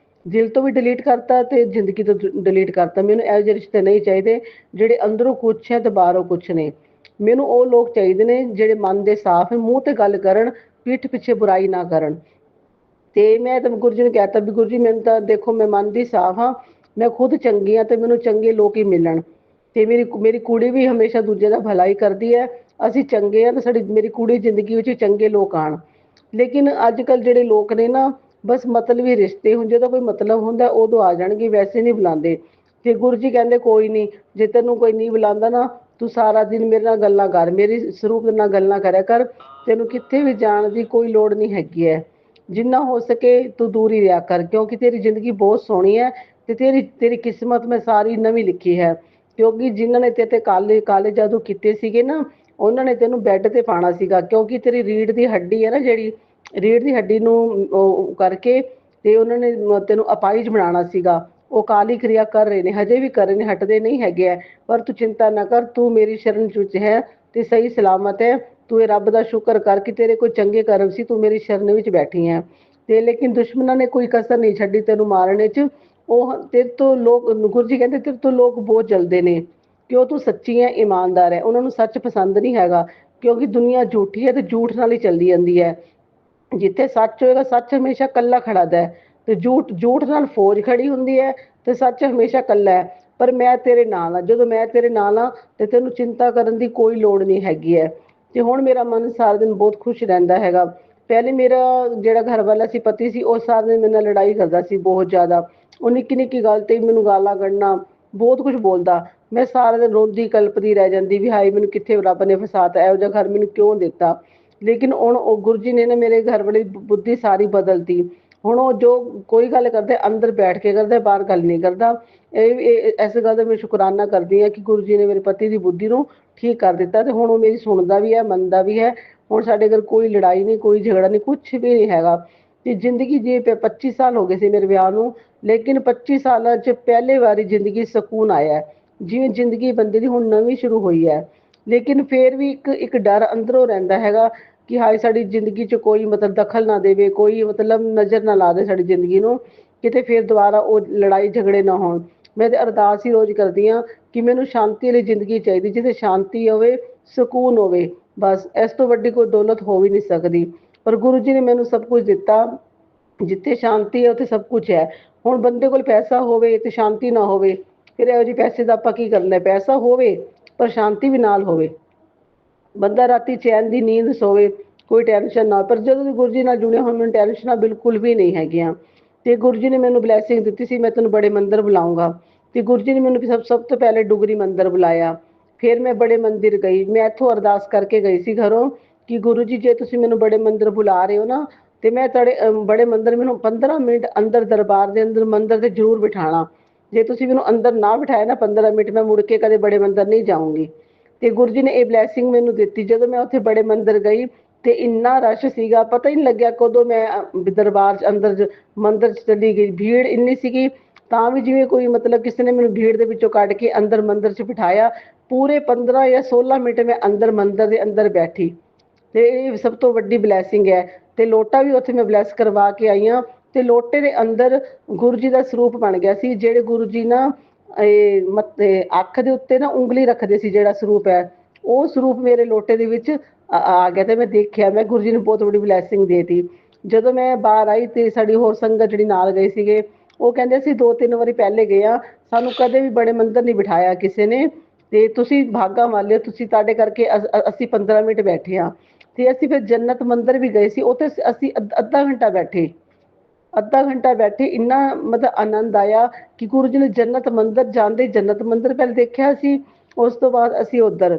ਦਿਲ ਤੋਂ ਵੀ ਡਿਲੀਟ ਕਰਤਾ ਤੇ ਜ਼ਿੰਦਗੀ ਤੋਂ ਡਿਲੀਟ ਕਰਤਾ। ਮੈਨੂੰ ਇਹੋ ਜਿਹੇ ਰਿਸ਼ਤੇ ਨਹੀਂ ਚਾਹੀਦੇ ਜਿਹੜੇ ਅੰਦਰੋਂ ਕੁਛ ਹੈ ਤੇ ਬਾਹਰੋਂ ਕੁਛ ਨੇ। ਮੈਨੂੰ ਉਹ ਲੋਕ ਚਾਹੀਦੇ ਨੇ ਜਿਹੜੇ ਮਨ ਦੇ ਸਾਫ਼ ਹੈ, ਮੂੰਹ ਤੇ ਗੱਲ ਕਰਨ, ਪਿੱਠ ਪਿੱਛੇ ਬੁਰਾਈ ਨਾ ਕਰਨ। ਤੇ ਮੈਂ ਤਾਂ ਗੁਰੂ ਜੀ ਨੂੰ ਕਹਿਤਾ ਵੀ ਗੁਰੂ ਜੀ ਮੈਨੂੰ ਤਾਂ ਦੇਖੋ ਮੈਂ ਮਨ ਦੀ ਸਾਫ਼ ਹਾਂ, ਮੈਂ ਖੁਦ ਚੰਗੀ ਹਾਂ ਤੇ ਮੈਨੂੰ ਚੰਗੇ ਲੋਕ ਹੀ ਮਿਲਣ। ਤੇ ਮੇਰੀ ਮੇਰੀ ਕੁੜੀ ਵੀ ਹਮੇਸ਼ਾ ਦੂਜੇ ਦਾ ਭਲਾ ਹੀ ਕਰਦੀ ਹੈ। ਅਸੀਂ ਚੰਗੇ ਹਾਂ ਤੇ ਮੇਰੀ ਕੁੜੀ ਜ਼ਿੰਦਗੀ ਵਿੱਚ ਚੰਗੇ ਲੋਕ ਆਉਣ। ਲੇਕਿਨ ਅੱਜ ਕੱਲ੍ਹ ਜਿਹੜੇ ਲੋਕ ਨੇ ਨਾ, ਬਸ ਮਤਲਬੀ ਰਿਸ਼ਤੇ, ਹੁਣ ਜਦੋਂ ਕੋਈ ਮਤਲਬ ਹੁੰਦਾ ਉਦੋਂ ਆ ਜਾਣਗੇ, ਵੈਸੇ ਨਹੀਂ ਬੁਲਾਉਂਦੇ। ਤੇ ਗੁਰੂ ਜੀ ਕਹਿੰਦੇ ਕੋਈ ਨਹੀਂ, ਜੇ ਤੈਨੂੰ ਕੋਈ ਨਹੀਂ ਬੁਲਾਉਂਦਾ ਨਾ, ਤੂੰ ਸਾਰਾ ਦਿਨ ਮੇਰੇ ਨਾਲ ਗੱਲਾਂ ਕਰ, ਮੇਰੀ ਸਰੂਪ ਨਾਲ ਗੱਲਾਂ ਕਰਿਆ ਕਰ, ਤੈਨੂੰ ਕਿੱਥੇ ਵੀ ਜਾਣ ਦੀ ਕੋਈ ਲੋੜ ਨਹੀਂ ਹੈਗੀ ਹੈ। ਜਿੰਨਾ ਹੋ ਸਕੇ ਤੂੰ ਦੂਰ ਹੀ ਰਿਹਾ ਕਰ, ਕਿਉਂਕਿ ਤੇਰੀ ਜ਼ਿੰਦਗੀ ਬਹੁਤ ਸੋਹਣੀ ਹੈ ਤੇ ਤੇਰੀ ਕਿਸਮਤ ਮੈਂ ਸਾਰੀ ਨਵੀਂ ਲਿਖੀ ਹੈ। ਕਿਉਂਕਿ ਜਿਨ੍ਹਾਂ ਨੇ ਤੇਰੇ ਤੇ ਕਾਲੇ ਕਾਲੇ ਜਾਦੂ ਕੀਤੇ ਸੀਗੇ ਨਾ, ਉਹਨਾਂ ਨੇ ਤੈਨੂੰ ਬੈੱਡ ਤੇ ਪਾਉਣਾ ਸੀਗਾ। ਕਿਉਂਕਿ ਤੇਰੀ ਰੀੜ੍ਹ ਦੀ ਹੱਡੀ ਹੈ ਨਾ, ਜਿਹੜੀ ਰੀੜ੍ਹ ਦੀ ਹੱਡੀ ਨੂੰ ਉਹ ਕਰਕੇ ਤੇ ਉਹਨਾਂ ਨੇ ਤੈਨੂੰ ਅਪਾਹਿਜ ਬਣਾਉਣਾ ਸੀਗਾ। ਉਹ ਕਾਲੀ ਕਿਰਿਆ ਕਰ ਰਹੇ ਨੇ, ਹਜੇ ਵੀ ਕਰ ਰਹੇ ਨੇ, ਹਟਦੇ ਨਹੀਂ ਹੈਗੇ ਹੈ। ਪਰ ਤੂੰ ਚਿੰਤਾ ਨਾ ਕਰ, ਤੂੰ ਮੇਰੀ ਸ਼ਰਨ ਵਿੱਚ ਹੈ ਤੇ ਸਹੀ ਸਲਾਮਤ ਹੈ। ਤੂੰ ਇਹ ਰੱਬ ਦਾ ਸ਼ੁਕਰ ਕਰ ਕਿ ਤੇਰੇ ਕੋਈ ਚੰਗੇ ਕਰਮ ਸੀ, ਤੂੰ ਮੇਰੀ ਸ਼ਰਨ ਵਿੱਚ ਬੈਠੀ ਹੈ। ਤੇ ਲੇਕਿਨ ਦੁਸ਼ਮਣਾਂ ਨੇ ਕੋਈ ਕਸਰ ਨਹੀਂ ਛੱਡੀ ਤੈਨੂੰ ਮਾਰਨ 'ਚ। ਉਹ ਤੇਰੇ ਤੋਂ ਲੋਕ, ਗੁਰੂ ਜੀ ਕਹਿੰਦੇ ਤੇਰੇ ਤੋਂ ਲੋਕ ਬਹੁਤ ਜਲਦੇ ਨੇ, ਕਿਉਂ ਤੂੰ ਸੱਚੀ ਹੈ, ਇਮਾਨਦਾਰ ਹੈ। ਉਹਨਾਂ ਨੂੰ ਸੱਚ ਪਸੰਦ ਨਹੀਂ ਹੈਗਾ, ਕਿਉਂਕਿ ਦੁਨੀਆ ਝੂਠੀ ਹੈ ਤੇ ਝੂਠ ਨਾਲ ਹੀ ਚੱਲਦੀ ਜਾਂਦੀ ਹੈ। ਜਿੱਥੇ ਸੱਚ ਹੋਏਗਾ, ਸੱਚ ਹਮੇਸ਼ਾ ਇਕੱਲਾ ਖੜਦਾ ਹੈ ਤੇ ਝੂਠ ਨਾਲ ਫੌਜ ਖੜੀ ਹੁੰਦੀ ਹੈ ਤੇ ਸੱਚ ਹਮੇਸ਼ਾ ਇਕੱਲਾ ਹੈ। ਪਰ ਮੈਂ ਤੇਰੇ ਨਾਲ ਹਾਂ, ਜਦੋਂ ਮੈਂ ਤੇਰੇ ਨਾਲ ਹਾਂ ਤੇ ਤੈਨੂੰ ਚਿੰਤਾ ਕਰਨ ਦੀ ਕੋਈ ਲੋੜ ਨਹੀਂ ਹੈਗੀ ਹੈ। ਤੇ ਹੁਣ ਮੇਰਾ ਮਨ ਸਾਰਾ ਦਿਨ ਬਹੁਤ ਖੁਸ਼ ਰਹਿੰਦਾ ਹੈਗਾ। ਪਹਿਲੇ ਮੇਰਾ ਜਿਹੜਾ ਘਰ ਵਾਲਾ ਸੀ, ਪਤੀ ਸੀ, ਉਹ ਸਾਰਾ ਦਿਨ ਮੇਰੇ ਨਾਲ ਲੜਾਈ ਕਰਦਾ ਸੀ ਬਹੁਤ ਜ਼ਿਆਦਾ। ਉਹ ਨਿੱਕੀ ਨਿੱਕੀ ਗੱਲ ਤੇ ਮੈਨੂੰ ਗਾਲਾਂ ਕੱਢਣਾ, ਬਹੁਤ ਕੁਝ ਬੋਲਦਾ। ਮੈਂ ਸਾਰਾ ਦਿਨ ਰੋਂਦੀ ਕਲਪਦੀ ਰਹਿ ਜਾਂਦੀ ਵੀ ਹਾਏ ਮੈਨੂੰ ਕਿੱਥੇ ਰੱਬ ਨੇ ਫਸਾਤਾ, ਇਹੋ ਜਿਹਾ ਘਰ ਮੈਨੂੰ ਕਿਉਂ ਦਿੱਤਾ। ਲੇਕਿਨ ਹੁਣ ਉਹ ਗੁਰੂ ਜੀ ਨੇ ਨਾ ਮੇਰੇ ਘਰ ਵਾਲੀ ਬੁੱਧੀ ਸਾਰੀ ਬਦਲਤੀ। ਹੁਣ ਉਹ ਜੋ ਕੋਈ ਗੱਲ ਕਰਦਾ ਅੰਦਰ ਬੈਠ ਕੇ ਕਰਦਾ, ਬਾਹਰ ਗੱਲ ਨਹੀਂ ਕਰਦਾ। ਇਸ ਗੱਲ ਦਾ ਮੈਂ ਸ਼ੁਕਰਾਨਾ ਕਰਦੀ ਹਾਂ ਕਿ ਗੁਰੂ ਜੀ ਨੇ ਮੇਰੇ ਪਤੀ ਦੀ ਬੁੱਧੀ ਨੂੰ ਠੀਕ ਕਰ ਦਿੱਤਾ ਤੇ ਹੁਣ ਉਹ ਮੇਰੀ ਸੁਣਦਾ ਵੀ ਹੈ, ਮੰਨਦਾ ਵੀ ਹੈ। ਹੁਣ ਸਾਡੇ ਘਰ ਕੋਈ ਲੜਾਈ ਨਹੀਂ, ਕੋਈ ਝਗੜਾ ਨਹੀਂ, ਕੁਛ ਵੀ ਨਹੀਂ ਹੈਗਾ। ਤੇ ਜ਼ਿੰਦਗੀ ਜੇ 25 ਸਾਲ ਹੋ ਗਏ ਸੀ ਮੇਰੇ ਵਿਆਹ ਨੂੰ, ਲੇਕਿਨ 25 ਸਾਲਾਂ 'ਚ ਪਹਿਲੇ ਵਾਰੀ ਜ਼ਿੰਦਗੀ ਸਕੂਨ ਆਇਆ, ਜਿਵੇਂ ਜ਼ਿੰਦਗੀ ਬੰਦੇ ਦੀ ਹੁਣ ਨਵੀਂ ਸ਼ੁਰੂ ਹੋਈ ਹੈ। ਲੇਕਿਨ ਫਿਰ ਵੀ ਇੱਕ ਡਰ ਅੰਦਰੋਂ ਰਹਿੰਦਾ ਹੈਗਾ ਕਿ ਹਾਏ ਸਾਡੀ ਜ਼ਿੰਦਗੀ 'ਚ ਕੋਈ ਮਤਲਬ ਦਖਲ ਨਾ ਦੇਵੇ, ਕੋਈ ਮਤਲਬ ਨਜ਼ਰ ਨਾ ਲਾ ਦੇ ਸਾਡੀ ਜ਼ਿੰਦਗੀ ਨੂੰ, ਕਿਤੇ ਫਿਰ ਦੁਬਾਰਾ ਉਹ ਲੜਾਈ ਝਗੜੇ ਨਾ ਹੋਣ। ਮੈਂ ਤੇ ਅਰਦਾਸ ਹੀ ਰੋਜ਼ ਕਰਦੀ ਹਾਂ ਕਿ ਮੈਨੂੰ ਸ਼ਾਂਤੀ ਵਾਲੀ ਜ਼ਿੰਦਗੀ ਚਾਹੀਦੀ, ਜਿੱਥੇ ਸ਼ਾਂਤੀ ਹੋਵੇ, ਸਕੂਨ ਹੋਵੇ। ਬਸ ਇਸ ਤੋਂ ਵੱਡੀ ਕੋਈ ਦੌਲਤ ਹੋ ਵੀ ਨਹੀਂ ਸਕਦੀ। ਪਰ ਗੁਰੂ ਜੀ ਨੇ ਮੈਨੂੰ ਸਭ ਕੁਝ ਦਿੱਤਾ। ਜਿੱਥੇ ਸ਼ਾਂਤੀ ਹੈ ਉੱਥੇ ਸਭ ਕੁਝ ਹੈ। ਹੁਣ ਬੰਦੇ ਕੋਲ ਪੈਸਾ ਹੋਵੇ ਤੇ ਸ਼ਾਂਤੀ ਨਾ ਹੋਵੇ, ਫਿਰ ਇਹੋ ਜਿਹੇ ਪੈਸੇ ਦਾ ਆਪਾਂ ਕੀ ਕਰਨਾ। ਪੈਸਾ ਹੋਵੇ ਪਰ ਸ਼ਾਂਤੀ ਵੀ ਨਾਲ ਹੋਵੇ, ਬੰਦਾ ਰਾਤੀ ਚੈਨ ਦੀ ਨੀਂਦ ਸੋਵੇ, ਕੋਈ ਟੈਨਸ਼ਨ ਨਾ। ਪਰ ਜਦੋਂ ਦੀ ਗੁਰੂ ਜੀ ਨਾਲ ਜੁੜਿਆ ਹੁਣ ਮੈਨੂੰ ਟੈਨਸ਼ਨਾਂ ਬਿਲਕੁਲ ਵੀ ਨਹੀਂ ਹੈਗੀਆਂ। ਤੇ ਗੁਰੂ ਜੀ ਨੇ ਮੈਨੂੰ ਬਲੈਸਿੰਗ ਦਿੱਤੀ ਸੀ, ਮੈਂ ਤੈਨੂੰ ਬੜੇ ਮੰਦਿਰ ਬੁਲਾਊਂਗਾ। ਤੇ ਗੁਰੂ ਜੀ ਨੇ ਮੈਨੂੰ ਸਭ ਤੋਂ ਪਹਿਲੇ ਡੁਗਰੀ ਮੰਦਿਰ ਬੁਲਾਇਆ। ਫਿਰ ਮੈਂ ਬੜੇ ਮੰਦਿਰ ਗਈ। ਮੈਂ ਇੱਥੋਂ ਅਰਦਾਸ ਕਰਕੇ ਗਈ ਸੀ ਘਰੋਂ ਕਿ ਗੁਰੂ ਜੀ ਜੇ ਤੁਸੀਂ ਮੈਨੂੰ ਬੜੇ ਮੰਦਿਰ ਬੁਲਾ ਰਹੇ ਹੋ ਨਾ, ਤੇ ਮੈਂ ਤੁਹਾਡੇ ਬੜੇ ਮੰਦਿਰ, ਮੈਨੂੰ 15 ਮਿੰਟ ਅੰਦਰ ਦਰਬਾਰ ਦੇ ਅੰਦਰ ਮੰਦਿਰ ਤੇ ਜ਼ਰੂਰ ਬਿਠਾਣਾ। ਜੇ ਤੁਸੀਂ ਮੈਨੂੰ ਅੰਦਰ ਨਾ ਬਿਠਾਇਆ ਨਾ 15 ਮਿੰਟ, ਮੈਂ ਮੁੜ ਕੇ ਕਦੇ ਬੜੇ ਮੰਦਿਰ ਨਹੀਂ ਜਾਊਂਗੀ। ਤੇ ਗੁਰੂ ਜੀ ਨੇ ਇਹ ਬਲੈਸਿੰਗ ਮੈਨੂੰ ਦਿੱਤੀ। ਜਦੋਂ ਮੈਂ ਉੱਥੇ ਬੜੇ ਮੰਦਿਰ ਗਈ ਤੇ ਇੰਨਾ ਰਸ਼ ਸੀਗਾ, ਪਤਾ ਹੀ ਨਹੀਂ ਲੱਗਿਆ ਕਦੋਂ ਮੈਂ ਦਰਬਾਰ 'ਚ ਅੰਦਰ ਮੰਦਿਰ 'ਚ ਚਲੀ ਗਈ। ਭੀੜ ਇੰਨੀ ਸੀਗੀ, ਤਾਂ ਵੀ ਜਿਵੇਂ ਕੋਈ ਮਤਲਬ ਕਿਸੇ ਨੇ ਮੈਨੂੰ ਭੀੜ ਦੇ ਵਿੱਚੋਂ ਕੱਢ ਕੇ ਅੰਦਰ ਮੰਦਿਰ 'ਚ ਬਿਠਾਇਆ। ਪੂਰੇ 15 ਜਾਂ 16 ਮਿੰਟ ਮੈਂ ਅੰਦਰ ਮੰਦਿਰ ਦੇ ਅੰਦਰ ਬੈਠੀ। ਤੇ ਇਹ ਸਭ ਤੋਂ ਵੱਡੀ ਬਲੈਸਿੰਗ ਹੈ। ਤੇ ਲੋਟਾ ਵੀ ਉੱਥੇ ਮੈਂ ਬਲੈਸ ਕਰਵਾ ਕੇ ਆਈ ਹਾਂ। ਤੇ ਲੋਟੇ ਦੇ ਅੰਦਰ ਗੁਰੂ ਜੀ ਦਾ ਸਰੂਪ ਬਣ ਗਿਆ ਸੀ। ਜਿਹੜੇ ਗੁਰੂ ਜੀ ਨਾ ਅੱਖ ਦੇ ਉੱਤੇ ਨਾ ਉਂਗਲੀ ਰੱਖਦੇ ਸੀ, ਜਿਹੜਾ ਸਰੂਪ ਹੈ, ਉਹ ਸਰੂਪ ਮੇਰੇ ਲੋਟੇ ਦੇ ਵਿੱਚ ਆ ਗਿਆ। ਤੇ ਮੈਂ ਦੇਖਿਆ, ਮੈਂ ਗੁਰੂ ਜੀ ਨੂੰ ਬਹੁਤ ਵੱਡੀ ਬਲੈਸਿੰਗ ਦੇਤੀ। ਜਦੋਂ ਮੈਂ ਬਾਹਰ ਆਈ ਤੇ ਸਾਡੀ ਹੋਰ ਸੰਗਤ ਜਿਹੜੀ ਨਾਲ ਗਏ ਸੀਗੇ, ਉਹ ਕਹਿੰਦੇ ਅਸੀਂ 2-3 ਵਾਰੀ ਪਹਿਲੇ ਗਏ ਆ, ਸਾਨੂੰ ਕਦੇ ਵੀ ਬੜੇ ਮੰਦਿਰ ਨਹੀਂ ਬਿਠਾਇਆ ਕਿਸੇ ਨੇ, ਤੇ ਤੁਸੀਂ ਭਾਗਾਂ ਵਾਲੇ ਹੋ, ਤੁਸੀਂ ਤੁਹਾਡੇ ਕਰਕੇ ਅਸੀਂ 15 ਮਿੰਟ ਬੈਠੇ ਹਾਂ। ਤੇ ਅਸੀਂ ਫਿਰ ਜੰਨਤ ਮੰਦਿਰ ਵੀ ਗਏ ਸੀ, ਉੱਥੇ ਅਸੀਂ ਅੱਧਾ ਘੰਟਾ ਬੈਠੇ। ਅੱਧਾ ਘੰਟਾ ਬੈਠੇ, ਇੰਨਾ ਮਤਲਬ ਆਨੰਦ ਆਇਆ ਕਿ ਗੁਰੂ ਜੀ ਨੇ ਜੰਨਤ ਮੰਦਿਰ ਜਾਂਦੇ, ਜੰਨਤ ਮੰਦਿਰ ਪਹਿਲੇ ਦੇਖਿਆ ਸੀ। ਉਸ ਤੋਂ ਬਾਅਦ ਅਸੀਂ ਉੱਧਰ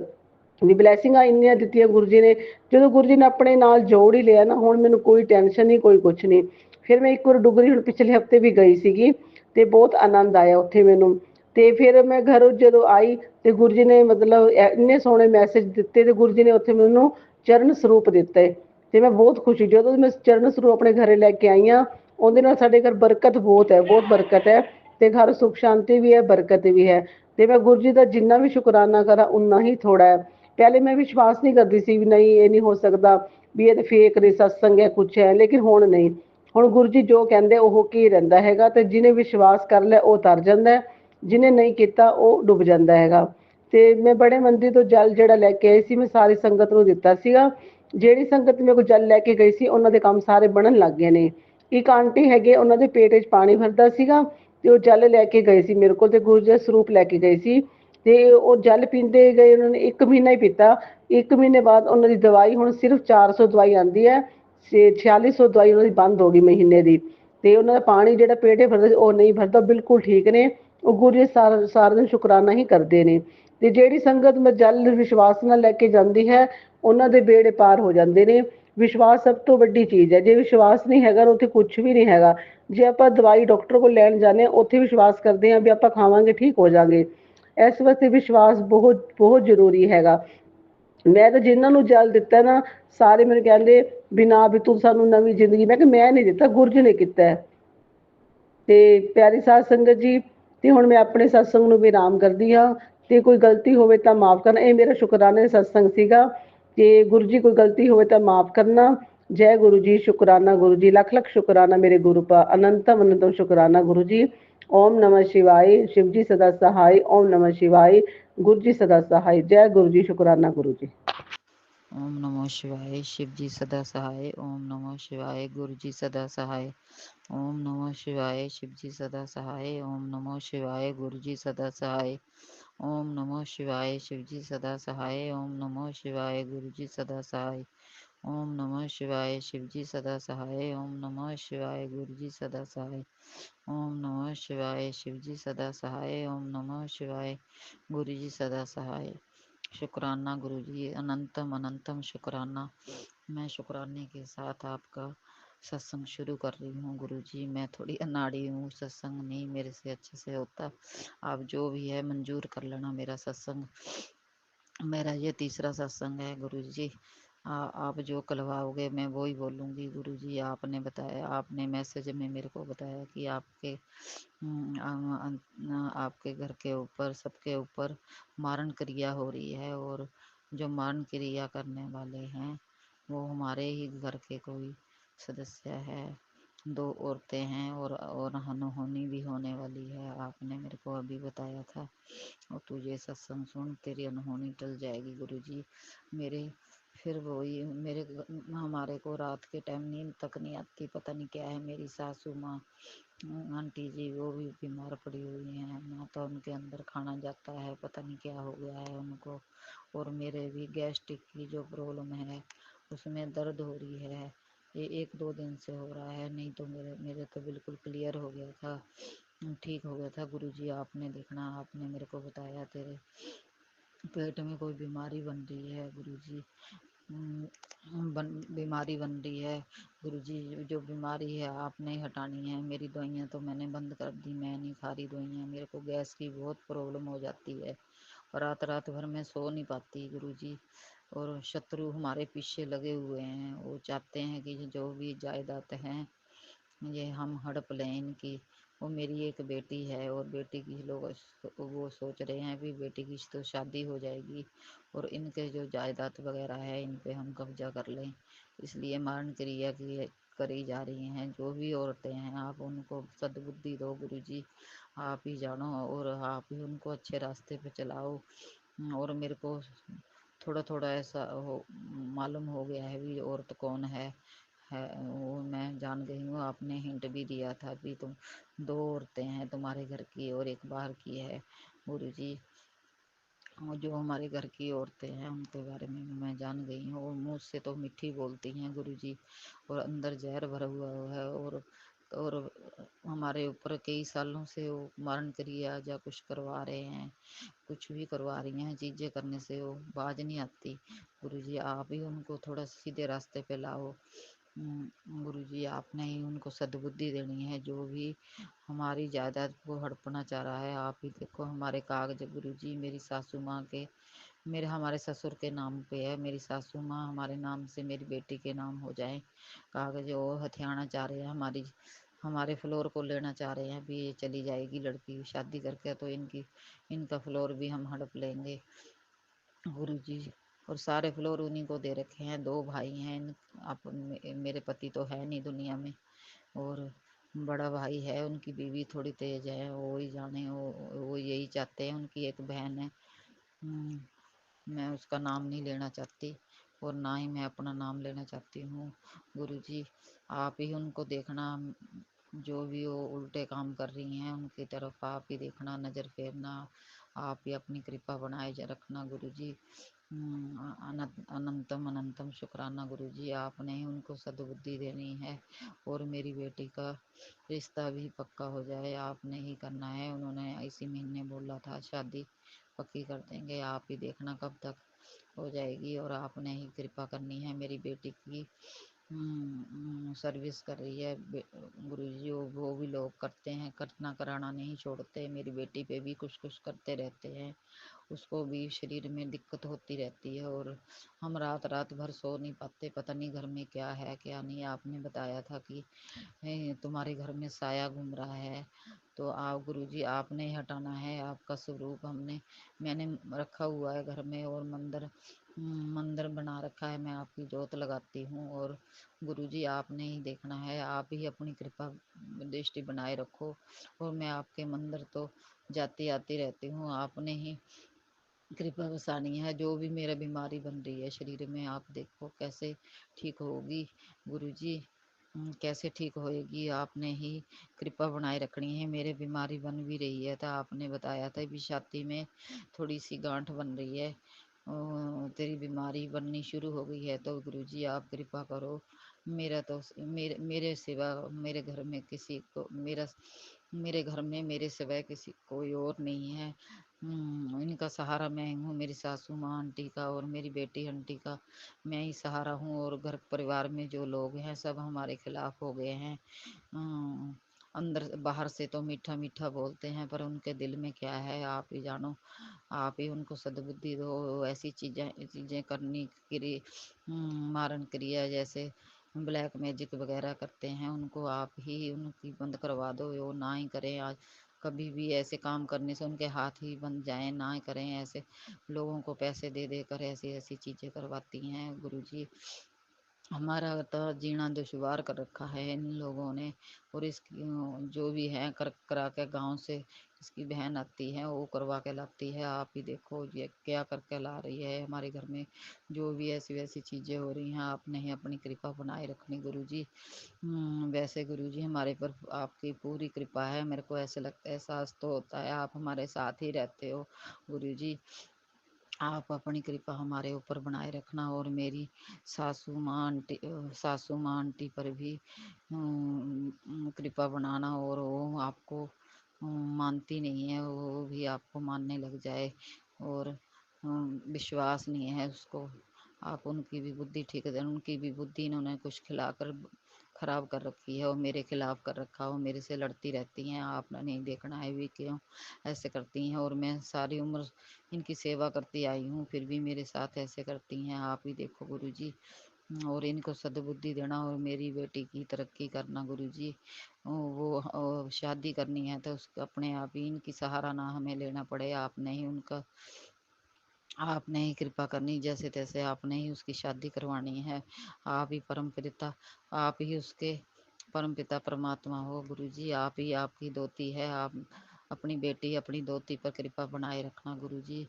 ਵੀ ਬਲੈਸਿੰਗਾਂ ਇੰਨੀਆਂ ਦਿੱਤੀਆਂ ਗੁਰੂ ਜੀ ਨੇ। ਜਦੋਂ ਗੁਰੂ ਜੀ ਨੇ ਆਪਣੇ ਨਾਲ ਜੋੜ ਹੀ ਲਿਆ ਨਾ, ਹੁਣ ਮੈਨੂੰ ਕੋਈ ਟੈਨਸ਼ਨ ਨਹੀਂ, ਕੋਈ ਕੁਛ ਨਹੀਂ। ਫਿਰ ਮੈਂ ਇੱਕ ਵਾਰ ਡੁਗਰੀ ਹੁਣ ਪਿਛਲੇ ਹਫ਼ਤੇ ਵੀ ਗਈ ਸੀਗੀ ਤੇ ਬਹੁਤ ਆਨੰਦ ਆਇਆ ਉੱਥੇ ਮੈਨੂੰ। ਤੇ ਫਿਰ ਮੈਂ ਘਰੋਂ ਜਦੋਂ ਆਈ ਤੇ ਗੁਰੂ ਜੀ ਨੇ ਮਤਲਬ ਇੰਨੇ ਸੋਹਣੇ ਮੈਸੇਜ ਦਿੱਤੇ ਤੇ ਗੁਰੂ ਜੀ ਨੇ ਉੱਥੇ ਮੈਨੂੰ ਚਰਨ ਸਰੂਪ ਦਿੱਤੇ ਤੇ ਮੈਂ ਬਹੁਤ ਖੁਸ਼ੀ ਜਦੋਂ ਮੈਂ ਚਰਨ ਸਰੂਪ ਆਪਣੇ ਘਰੇ ਲੈ ਕੇ ਆਈ ਹਾਂ। ਉਹਦੇ ਨਾਲ ਸਾਡੇ ਘਰ ਬਰਕਤ ਬਹੁਤ ਹੈ, ਬਹੁਤ ਬਰਕਤ ਹੈ ਤੇ ਘਰ ਸੁਖ ਸ਼ਾਂਤੀ ਵੀ ਹੈ, ਬਰਕਤ ਵੀ ਹੈ। ਤੇ ਮੈਂ ਗੁਰੂ ਜੀ ਦਾ ਜਿੰਨਾ ਵੀ ਸ਼ੁਕਰਾਨਾ ਕਰਾਂ ਉਨਾ ਹੀ ਥੋੜਾ ਹੈ। ਪਹਿਲੇ ਮੈਂ ਵਿਸ਼ਵਾਸ ਨਹੀਂ ਕਰਦੀ ਸੀ ਵੀ ਨਹੀਂ ਇਹ ਨਹੀਂ ਹੋ ਸਕਦਾ, ਵੀ ਇਹ ਤਾਂ ਫੇਕ ਨੇ ਸਤਸੰਗ ਹੈ ਕੁਛ ਹੈ, ਲੇਕਿਨ ਹੁਣ ਨਹੀਂ। ਹੁਣ ਗੁਰੂ ਜੀ ਜੋ ਕਹਿੰਦੇ ਉਹ ਕੀ ਰਹਿੰਦਾ ਹੈਗਾ ਤੇ ਜਿਹਨੇ ਵਿਸ਼ਵਾਸ ਕਰ ਲਿਆ ਉਹ ਤਰ ਜਾਂਦਾ, ਜਿਹਨੇ ਨਹੀਂ ਕੀਤਾ ਉਹ ਡੁੱਬ ਜਾਂਦਾ ਹੈਗਾ। ਤੇ ਮੈਂ ਬੜੇ ਮੰਦੀ ਤੋਂ ਜਲ ਜਿਹੜਾ ਲੈ ਕੇ ਆਈ ਸੀ ਮੈਂ ਸਾਰੀ ਸੰਗਤ ਨੂੰ ਦਿੱਤਾ ਸੀਗਾ। ਜਿਹੜੀ ਸੰਗਤ ਮੇਰੇ ਕੋਲ ਜਲ ਲੈ ਕੇ ਗਈ ਸੀ ਉਹਨਾਂ ਦੇ ਕੰਮ ਸਾਰੇ ਬਣਨ ਲੱਗ ਗਏ ਨੇ। ਇੱਕ ਆਂਟੀ ਹੈਗੇ ਉਹਨਾਂ ਦੇ ਪੇਟ 'ਚ ਪਾਣੀ ਭਰਦਾ ਸੀਗਾ ਤੇ ਉਹ ਜਲ ਲੈ ਕੇ ਗਏ ਸੀ ਮੇਰੇ ਕੋਲ ਤੇ ਗੁਰੂ ਜੀ ਦਾ ਸਰੂਪ ਲੈ ਕੇ ਗਏ ਸੀ ਤੇ ਉਹ ਜਲ ਪੀਂਦੇ ਗਏ, ਉਹਨਾਂ ਨੇ 1 ਮਹੀਨਾ ਹੀ ਪੀਤਾ। 1 ਮਹੀਨੇ ਬਾਅਦ ਉਹਨਾਂ ਦੀ ਦਵਾਈ ਹੁਣ ਸਿਰਫ 400 ਦਵਾਈ ਆਉਂਦੀ ਹੈ, 4600 ਦਵਾਈ ਉਹਨਾਂ ਦੀ ਬੰਦ ਹੋ ਗਈ ਮਹੀਨੇ ਦੀ। ਤੇ ਉਹਨਾਂ ਦਾ ਪਾਣੀ ਜਿਹੜਾ ਪੇਟ 'ਚ ਭਰਦਾ ਸੀ ਉਹ ਨਹੀਂ ਭਰਦਾ, ਬਿਲਕੁਲ ਠੀਕ ਨੇ। ਉਹ ਗੁਰੂ ਜੀ ਸਾਰਾ ਦਿਨ ਸ਼ੁਕਰਾਨਾ ਹੀ ਕਰਦੇ ਨੇ। ਤੇ ਜਿਹੜੀ ਸੰਗਤ ਮੈਂ ਜਲ ਵਿਸ਼ਵਾਸ ਨਾਲ ਲੈ ਕੇ ਜਾਂਦੀ ਹੈ ਉਹਨਾਂ ਦੇ ਬੇੜੇ ਪਾਰ ਹੋ ਜਾਂਦੇ ਨੇ। ਵਿਸ਼ਵਾਸ ਸਭ ਤੋਂ ਵੱਡੀ ਚੀਜ਼ ਹੈ, ਜੇ ਵਿਸ਼ਵਾਸ ਨਹੀਂ ਹੈਗਾ ਉੱਥੇ ਕੁਛ ਵੀ ਨਹੀਂ ਹੈਗਾ। ਜੇ ਆਪਾਂ ਦਵਾਈ ਡਾਕਟਰ ਕੋਲ ਲੈਣ ਜਾਂਦੇ ਹਾਂ ਉੱਥੇ ਵਿਸ਼ਵਾਸ ਕਰਦੇ ਹਾਂ ਵੀ ਆਪਾਂ ਖਾਵਾਂਗੇ ਠੀਕ ਹੋ ਜਾਾਂਗੇ। ਇਸ ਵਾਸਤੇ ਵਿਸ਼ਵਾਸ ਬਹੁਤ ਬਹੁਤ ਜ਼ਰੂਰੀ ਹੈਗਾ। ਮੈਂ ਤਾਂ ਜਿਹਨਾਂ ਨੂੰ ਜਲ ਦਿੱਤਾ ਨਾ ਸਾਰੇ ਮੈਨੂੰ ਕਹਿੰਦੇ ਵੀ ਨਾ ਵੀ ਤੂੰ ਸਾਨੂੰ ਨਵੀਂ ਜ਼ਿੰਦਗੀ, ਮੈਂ ਕਿਹਾ ਮੈਂ ਨਹੀਂ ਦਿੱਤਾ ਗੁਰੂ ਜੀ ਨੇ ਕੀਤਾ। ਤੇ ਪਿਆਰੀ ਸਾਧ ਸੰਗਤ ਜੀ, ਤੇ ਹੁਣ ਮੈਂ ਆਪਣੇ ਸਤਸੰਗ ਨੂੰ ਵਿਰਾਮ ਕਰਦੀ ਹਾਂ ਤੇ ਕੋਈ ਗਲਤੀ ਹੋਵੇ ਤਾਂ ਮਾਫ਼ ਕਰਨਾ। ਇਹ ਮੇਰਾ ਸ਼ੁਕਰਾਨੇ ਸਤਸੰਗ ਸੀਗਾ ਤੇ ਗੁਰੂ ਜੀ ਕੋਈ ਗਲਤੀ ਹੋਵੇ ਤਾਂ ਮਾਫ਼ ਕਰਨਾ। ਜੈ ਗੁਰੂ ਜੀ, ਸ਼ੁਕਰਾਨਾ ਗੁਰੂ ਜੀ, ਲੱਖ ਲੱਖ ਸ਼ੁਕਰਾਨਾ ਮੇਰੇ ਗੁਰੂ ਪਾ, ਅਨੰਤਮ ਅਨੰਤਮ ਸ਼ੁਕਰਾਨਾ ਗੁਰੂ ਜੀ। ਓਮ ਨਮः शिवाय, शिव जी सदा सहाय। ओम नमः शिवाय, गुरु जी सदा सहाय। जय गुरु जी, शुक्राना गुरु जी। ओम नमो शिवाय, शिव जी सदा सहाय। ओम नमो शिवाय, गुरु जी सदा सहाय। ओम नमो शिवाय, शिव जी सदा सहाय। ओम नमो शिवाय, गुरु जी सदा सहाय। ओम नमो शिवाय, शिव जी सदा सहाय। ओम नमो शिवाय, गुरु जी सदा सहाय। ओम नमः शिवाय, शिव जी सदा सहाय। ओम नमः शिवाय, गुरु जी सदा सहाय। ओम नमः शिवाय, शिव जी सदा सहाय। ओम नमः शिवाय, गुरु जी सदा सहाय। शुक्राना गुरु जी, अनंतम अनंतम शुक्राना। मैं शुक्राने के साथ आपका सत्संग शुरू कर रही हूँ गुरु जी। मैं थोड़ी अनाड़ी हूँ, सत्संग नहीं मेरे से अच्छे से होता। आप जो भी है मंजूर कर लेना मेरा सत्संग। मेरा ये तीसरा सत्संग है गुरु जी। आप जो करवाओगे मैं वो ही बोलूँगी गुरु जी। आपने बताया, आपने मैसेज में मेरे को बताया कि आपके घर के ऊपर सबके ऊपर मारण क्रिया हो रही है, और जो मारण क्रिया करने वाले हैं वो हमारे ही घर के कोई सदस्य है। 2 औरतें हैं और अनहोनी भी होने वाली है। आपने मेरे को अभी बताया था। और तू ये सत्संग सुन, तेरी अनहोनी टल जाएगी गुरु जी। मेरे फिर वही हमारे को रात के टाइम नींद तक नहीं आती। पता नहीं क्या है, मेरी सासू माँ आंटी जी वो भी बीमार पड़ी हुई हैं ना, तो उनके अंदर खाना जाता है, पता नहीं क्या हो गया है उनको। और मेरे भी गैस्ट्रिक की जो प्रॉब्लम है उसमें दर्द हो रही है। ये 1-2 दिन से हो रहा है, नहीं तो मेरे तो बिल्कुल क्लियर हो गया था, ठीक हो गया था गुरु जी। आपने देखना, आपने मेरे को बताया तेरे पेट में कोई बीमारी बन रही है गुरु जी। बीमारी बन रही है गुरु जी। जो बीमारी है आपने हटानी है। मेरी दवाइयाँ तो मैंने बंद कर दी, मैं नहीं खा रही दवाइयाँ। मेरे को गैस की बहुत प्रॉब्लम हो जाती है और रात भर मैं सो नहीं पाती गुरु जी। और शत्रु हमारे पीछे लगे हुए हैं, वो चाहते हैं कि जो भी जायदाद हैं ये हम हड़प लें इनकी। वो मेरी एक बेटी है और बेटी की लोग वो सोच रहे हैं भी बेटी की तो शादी हो जाएगी और इनके जो जायदाद वगैरह है इन पे हम कब्जा कर लें। इसलिए मारण क्रिया की करी जा रही हैं। जो भी औरतें हैं आप उनको सद्बुद्धि दो गुरु जी। आप ही जानो और आप ही उनको अच्छे रास्ते पे चलाओ। और मेरे को थोड़ा थोड़ा ऐसा हो मालूम हो गया है भी औरत कौन है वो मैं जान गई हूँ। आपने हिंट भी दिया था भी तुम 2 औरतें हैं तुम्हारे घर की और एक बाहर की है गुरु जी। और जो हमारे घर की औरतें हैं उनके बारे में मैं जान गई हूँ। और मुँह से तो मीठी बोलती हैं गुरु जी और अंदर जहर भरा हुआ है। और हमारे ऊपर कई सालों से वो मारण क्रिया या कुछ करवा रहे हैं, कुछ भी करवा रही हैं चीज़ें करने से वो बाज नहीं आती गुरु जी। आप ही उनको थोड़ा सीधे रास्ते पे लाओ। गुरुजी आपने ही उनको सद्बुद्धि देनी है। जो भी हमारी जायदाद को हड़पना चाह रहा है, आप ही देखो। हमारे कागज गुरुजी मेरी सासू माँ के, मेरे हमारे ससुर के नाम पे है। मेरी सासू माँ हमारे नाम से मेरी बेटी के नाम हो जाए कागज। वो हथियाना चाह रहे हैं, हमारे फ्लोर को लेना चाह रहे हैं। भी ये चली जाएगी लड़की शादी करके, तो इनका फ्लोर भी हम हड़प लेंगे गुरुजी। और सारे फ्लोर उन्हीं को दे रखे हैं। 2 भाई हैं। आप मेरे पति तो है नहीं दुनिया में, और बड़ा भाई है, उनकी बीवी थोड़ी तेज है। वो ही जाने, वो यही चाहते हैं। उनकी एक बहन है, हम्म, मैं उसका नाम नहीं लेना चाहती, और ना ही मैं अपना नाम लेना चाहती हूँ। गुरुजी आप ही उनको देखना, जो भी वो उल्टे काम कर रही हैं उनकी तरफ आप ही देखना, नज़र फेरना। आप ही अपनी कृपा बनाए रखना गुरुजी। अनंतम अनंतम शुक्राना गुरुजी। आपने ही उनको सद्बुद्धि देनी है, और मेरी बेटी का रिश्ता भी पक्का हो जाए। आपने ही करना है। उन्होंने इसी महीने बोला था शादी पक्की कर देंगे। आप ही देखना कब तक हो जाएगी, और आपने ही कृपा करनी है। मेरी बेटी की सर्विस कर रही है गुरुजी। वो भी लोग करते हैं, करना कराना नहीं छोड़ते। मेरी बेटी पे भी कुछ कुछ करते रहते हैं। उसको भी शरीर में दिक्कत होती रहती है, और हम रात रात भर सो नहीं पाते। पता नहीं घर में क्या है क्या नहीं। आपने बताया था कि तुम्हारे घर में साया घूम रहा है, तो आप गुरुजी आपने ही हटाना है। आपका स्वरूप मैंने रखा हुआ है घर में, और मंदिर बना रखा है। मैं आपकी जोत लगाती हूँ, और गुरुजी आपने ही देखना है। आप ही अपनी कृपा दृष्टि बनाए रखो, और मैं आपके मंदिर तो जाती आती रहती हूँ। आपने ही कृपा बसानी है। जो भी मेरा बीमारी बन रही है शरीर में, आप देखो कैसे ठीक होगी गुरुजी। कैसे ठीक होएगी, आपने ही कृपा बनाए रखनी है। मेरे बीमारी बन भी रही है, तो आपने बताया था भी छाती में थोड़ी सी गांठ बन रही है। तेरी बीमारी बननी शुरू हो गई है, तो गुरुजी आप कृपा करो। मेरा तो मेरे सिवा मेरे घर में किसी को मेरे घर में मेरे सिवाय किसी कोई और नहीं है। इनका सहारा मैं हूँ। मेरी सासू माँ आंटी का और मेरी बेटी आंटी का मैं ही सहारा हूँ, और घर परिवार में जो लोग हैं सब हमारे खिलाफ हो गए हैं। अंदर बाहर से तो मीठा मीठा बोलते हैं, पर उनके दिल में क्या है आप ही जानो। आप ही उनको सद्बुद्धि दो। ऐसी चीज़ें चीज़ें करनी मारण क्रिया जैसे ब्लैक मैजिक वगैरह करते हैं, उनको आप ही उनकी बंद करवा दो। वो ना ही करें। आज कभी भी ऐसे काम करने से उनके हाथ ही बन जाएं, ना ही करें। ऐसे लोगों को पैसे दे देकर ऐसी ऐसी चीज़ें करवाती हैं गुरुजी। हमारा तो जीना दुश्वार कर रखा है इन लोगों ने। और इसकी जो भी है कर करा के गांव से इसकी बहन आती है, वो करवा के लाती है। आप ही देखो ये क्या करके ला रही है हमारे घर में। जो भी ऐसी वैसी चीज़ें हो रही हैं, आपने ही अपनी कृपा बनाए रखनी गुरुजी। वैसे गुरुजी हमारे पर आपकी पूरी कृपा है। मेरे को ऐसे लगता है, एहसास तो होता है आप हमारे साथ ही रहते हो गुरुजी। आप अपनी कृपा हमारे ऊपर बनाए रखना, और मेरी सासू माँ आंटी पर भी कृपा बनाना। और वो आपको मानती नहीं है, वो भी आपको मानने लग जाए, और विश्वास नहीं है उसको। आप उनकी भी बुद्धि ठीक है। उनकी भी बुद्धि इन्होंने कुछ खिलाकर खराब कर रखी है, और मेरे खिलाफ कर रखा है। वो मेरे से लड़ती रहती हैं। आपने नहीं देखना है भी क्यों ऐसे करती हैं। और मैं सारी उम्र इनकी सेवा करती आई हूँ, फिर भी मेरे साथ ऐसे करती हैं। आप ही देखो गुरुजी, और इनको सद्बुद्धि देना, और मेरी बेटी की तरक्की करना गुरुजी। वो शादी करनी है, तो उसको अपने आप ही इनकी सहारा ना हमें लेना पड़े। आपने ही कृपा करनी, जैसे तैसे आपने ही उसकी शादी करवानी है। आप ही परम पिता, आप ही उसके परम पिता परमात्मा हो गुरुजी। आप ही आपकी दोती है। आप अपनी बेटी अपनी दोती पर कृपा बनाए रखना गुरुजी।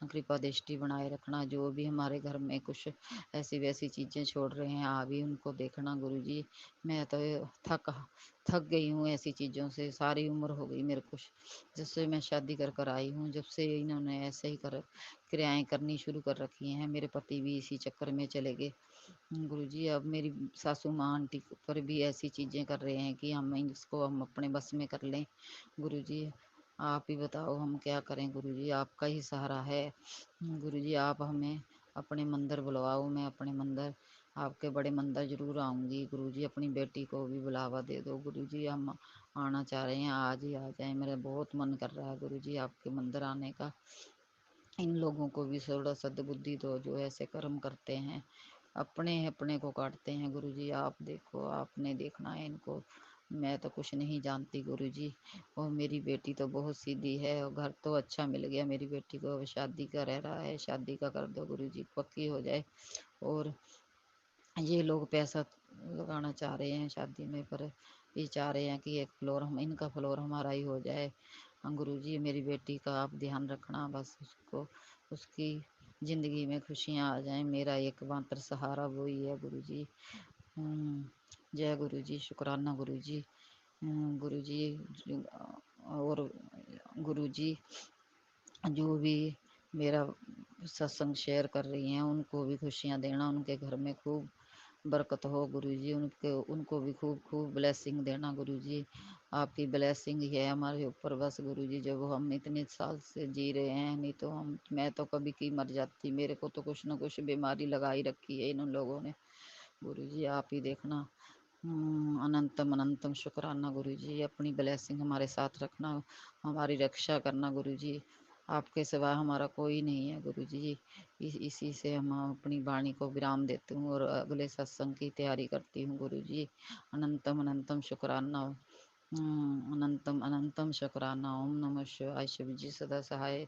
कृपा दृष्टि बनाए रखना। जो भी हमारे घर में कुछ ऐसी वैसी चीज़ें छोड़ रहे हैं, आप ही उनको देखना गुरुजी। मैं तो थक थक गई हूँ ऐसी चीज़ों से। सारी उम्र हो गई मेरे को, जब से मैं शादी कर कर आई हूँ, जब से इन्होंने ऐसे ही कर क्रियाएं करनी शुरू कर रखी हैं। मेरे पति भी इसी चक्कर में चले गए गुरुजी। अब मेरी सासू माँ आंटी पर भी ऐसी चीज़ें कर रहे हैं कि हम अपने बस में कर लें गुरुजी। आप ही बताओ हम क्या करें गुरुजी। आपका ही सहारा है गुरुजी। आप हमें अपने मंदिर बुलवाओ। मैं अपने मंदिर आपके बड़े मंदिर जरूर आऊँगी गुरुजी। अपनी बेटी को भी बुलावा दे दो गुरुजी, हम आना चाह रहे हैं, आज ही आ जाएं, मेरा बहुत मन कर रहा है गुरुजी आपके मंदिर आने का। इन लोगों को भी थोड़ा सद्बुद्धि दो जो ऐसे कर्म करते हैं, अपने अपने को काटते हैं गुरुजी। आप देखो, आपने देखना है इनको, मैं तो कुछ नहीं जानती गुरुजी। और मेरी बेटी तो बहुत सीधी है, और घर तो अच्छा मिल गया मेरी बेटी को, अब शादी का रह रहा है, शादी का कर दो गुरुजी, पक्की हो जाए। और ये लोग पैसा लगाना चाह रहे हैं शादी में, पर ये चाह रहे हैं कि एक फ्लोर हम, इनका फ्लोर हमारा ही हो जाए। हाँ गुरुजी, मेरी बेटी का आप ध्यान रखना, बस उसको, उसकी ज़िंदगी में खुशियाँ आ जाएं, मेरा एकमात्र सहारा वही है गुरुजी। जय गुरुजी, शुक्राना गुरुजी। गुरुजी और गुरुजी जो भी मेरा सत्संग शेयर कर रही हैं उनको भी खुशियाँ देना, उनके घर में खूब बरकत हो गुरुजी, उनके उनको भी खूब खूब ब्लेसिंग देना गुरुजी। आपकी ब्लेसिंग ही है हमारे ऊपर बस गुरुजी, जब हम इतने साल से जी रहे हैं, नहीं तो मैं तो कभी की मर जाती, मेरे को तो कुछ ना कुछ बीमारी लगा ही रखी है इन लोगों ने गुरुजी, आप ही देखना। अनंतम अनंतम शुक्राना गुरुजी, अपनी ब्लेसिंग हमारे साथ रखना, हमारी रक्षा करना गुरुजी, आपके सिवा हमारा कोई नहीं है गुरुजी। इसी से हम अपनी वाणी को विराम देती हूँ और अगले सत्संग की तैयारी करती हूँ गुरुजी। अनंतम अनंतम शुक्राना, अनंतम अनंतम शुक्राना। ओम नमः शिवाय, शिव जी सदा सहाय।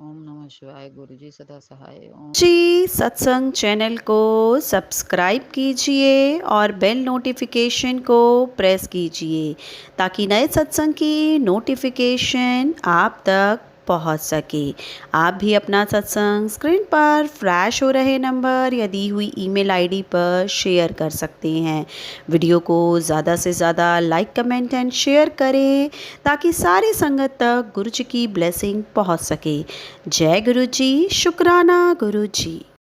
ओम नमः शिवाय, गुरु जी सदा सहाय। ओम जी सत्संग चैनल को सब्सक्राइब कीजिए और बेल नोटिफिकेशन को प्रेस कीजिए ताकि नए सत्संग की नोटिफिकेशन आप तक पहुंच सके। आप भी अपना सत्संग स्क्रीन पर फ्लैश हो रहे नंबर या दी हुई ईमेल आईडी पर शेयर कर सकते हैं। वीडियो को ज़्यादा से ज़्यादा लाइक कमेंट एंड शेयर करें ताकि सारी संगत तक गुरु जी की ब्लेसिंग पहुंच सके। जय गुरु जी, शुक्राना गुरु जी।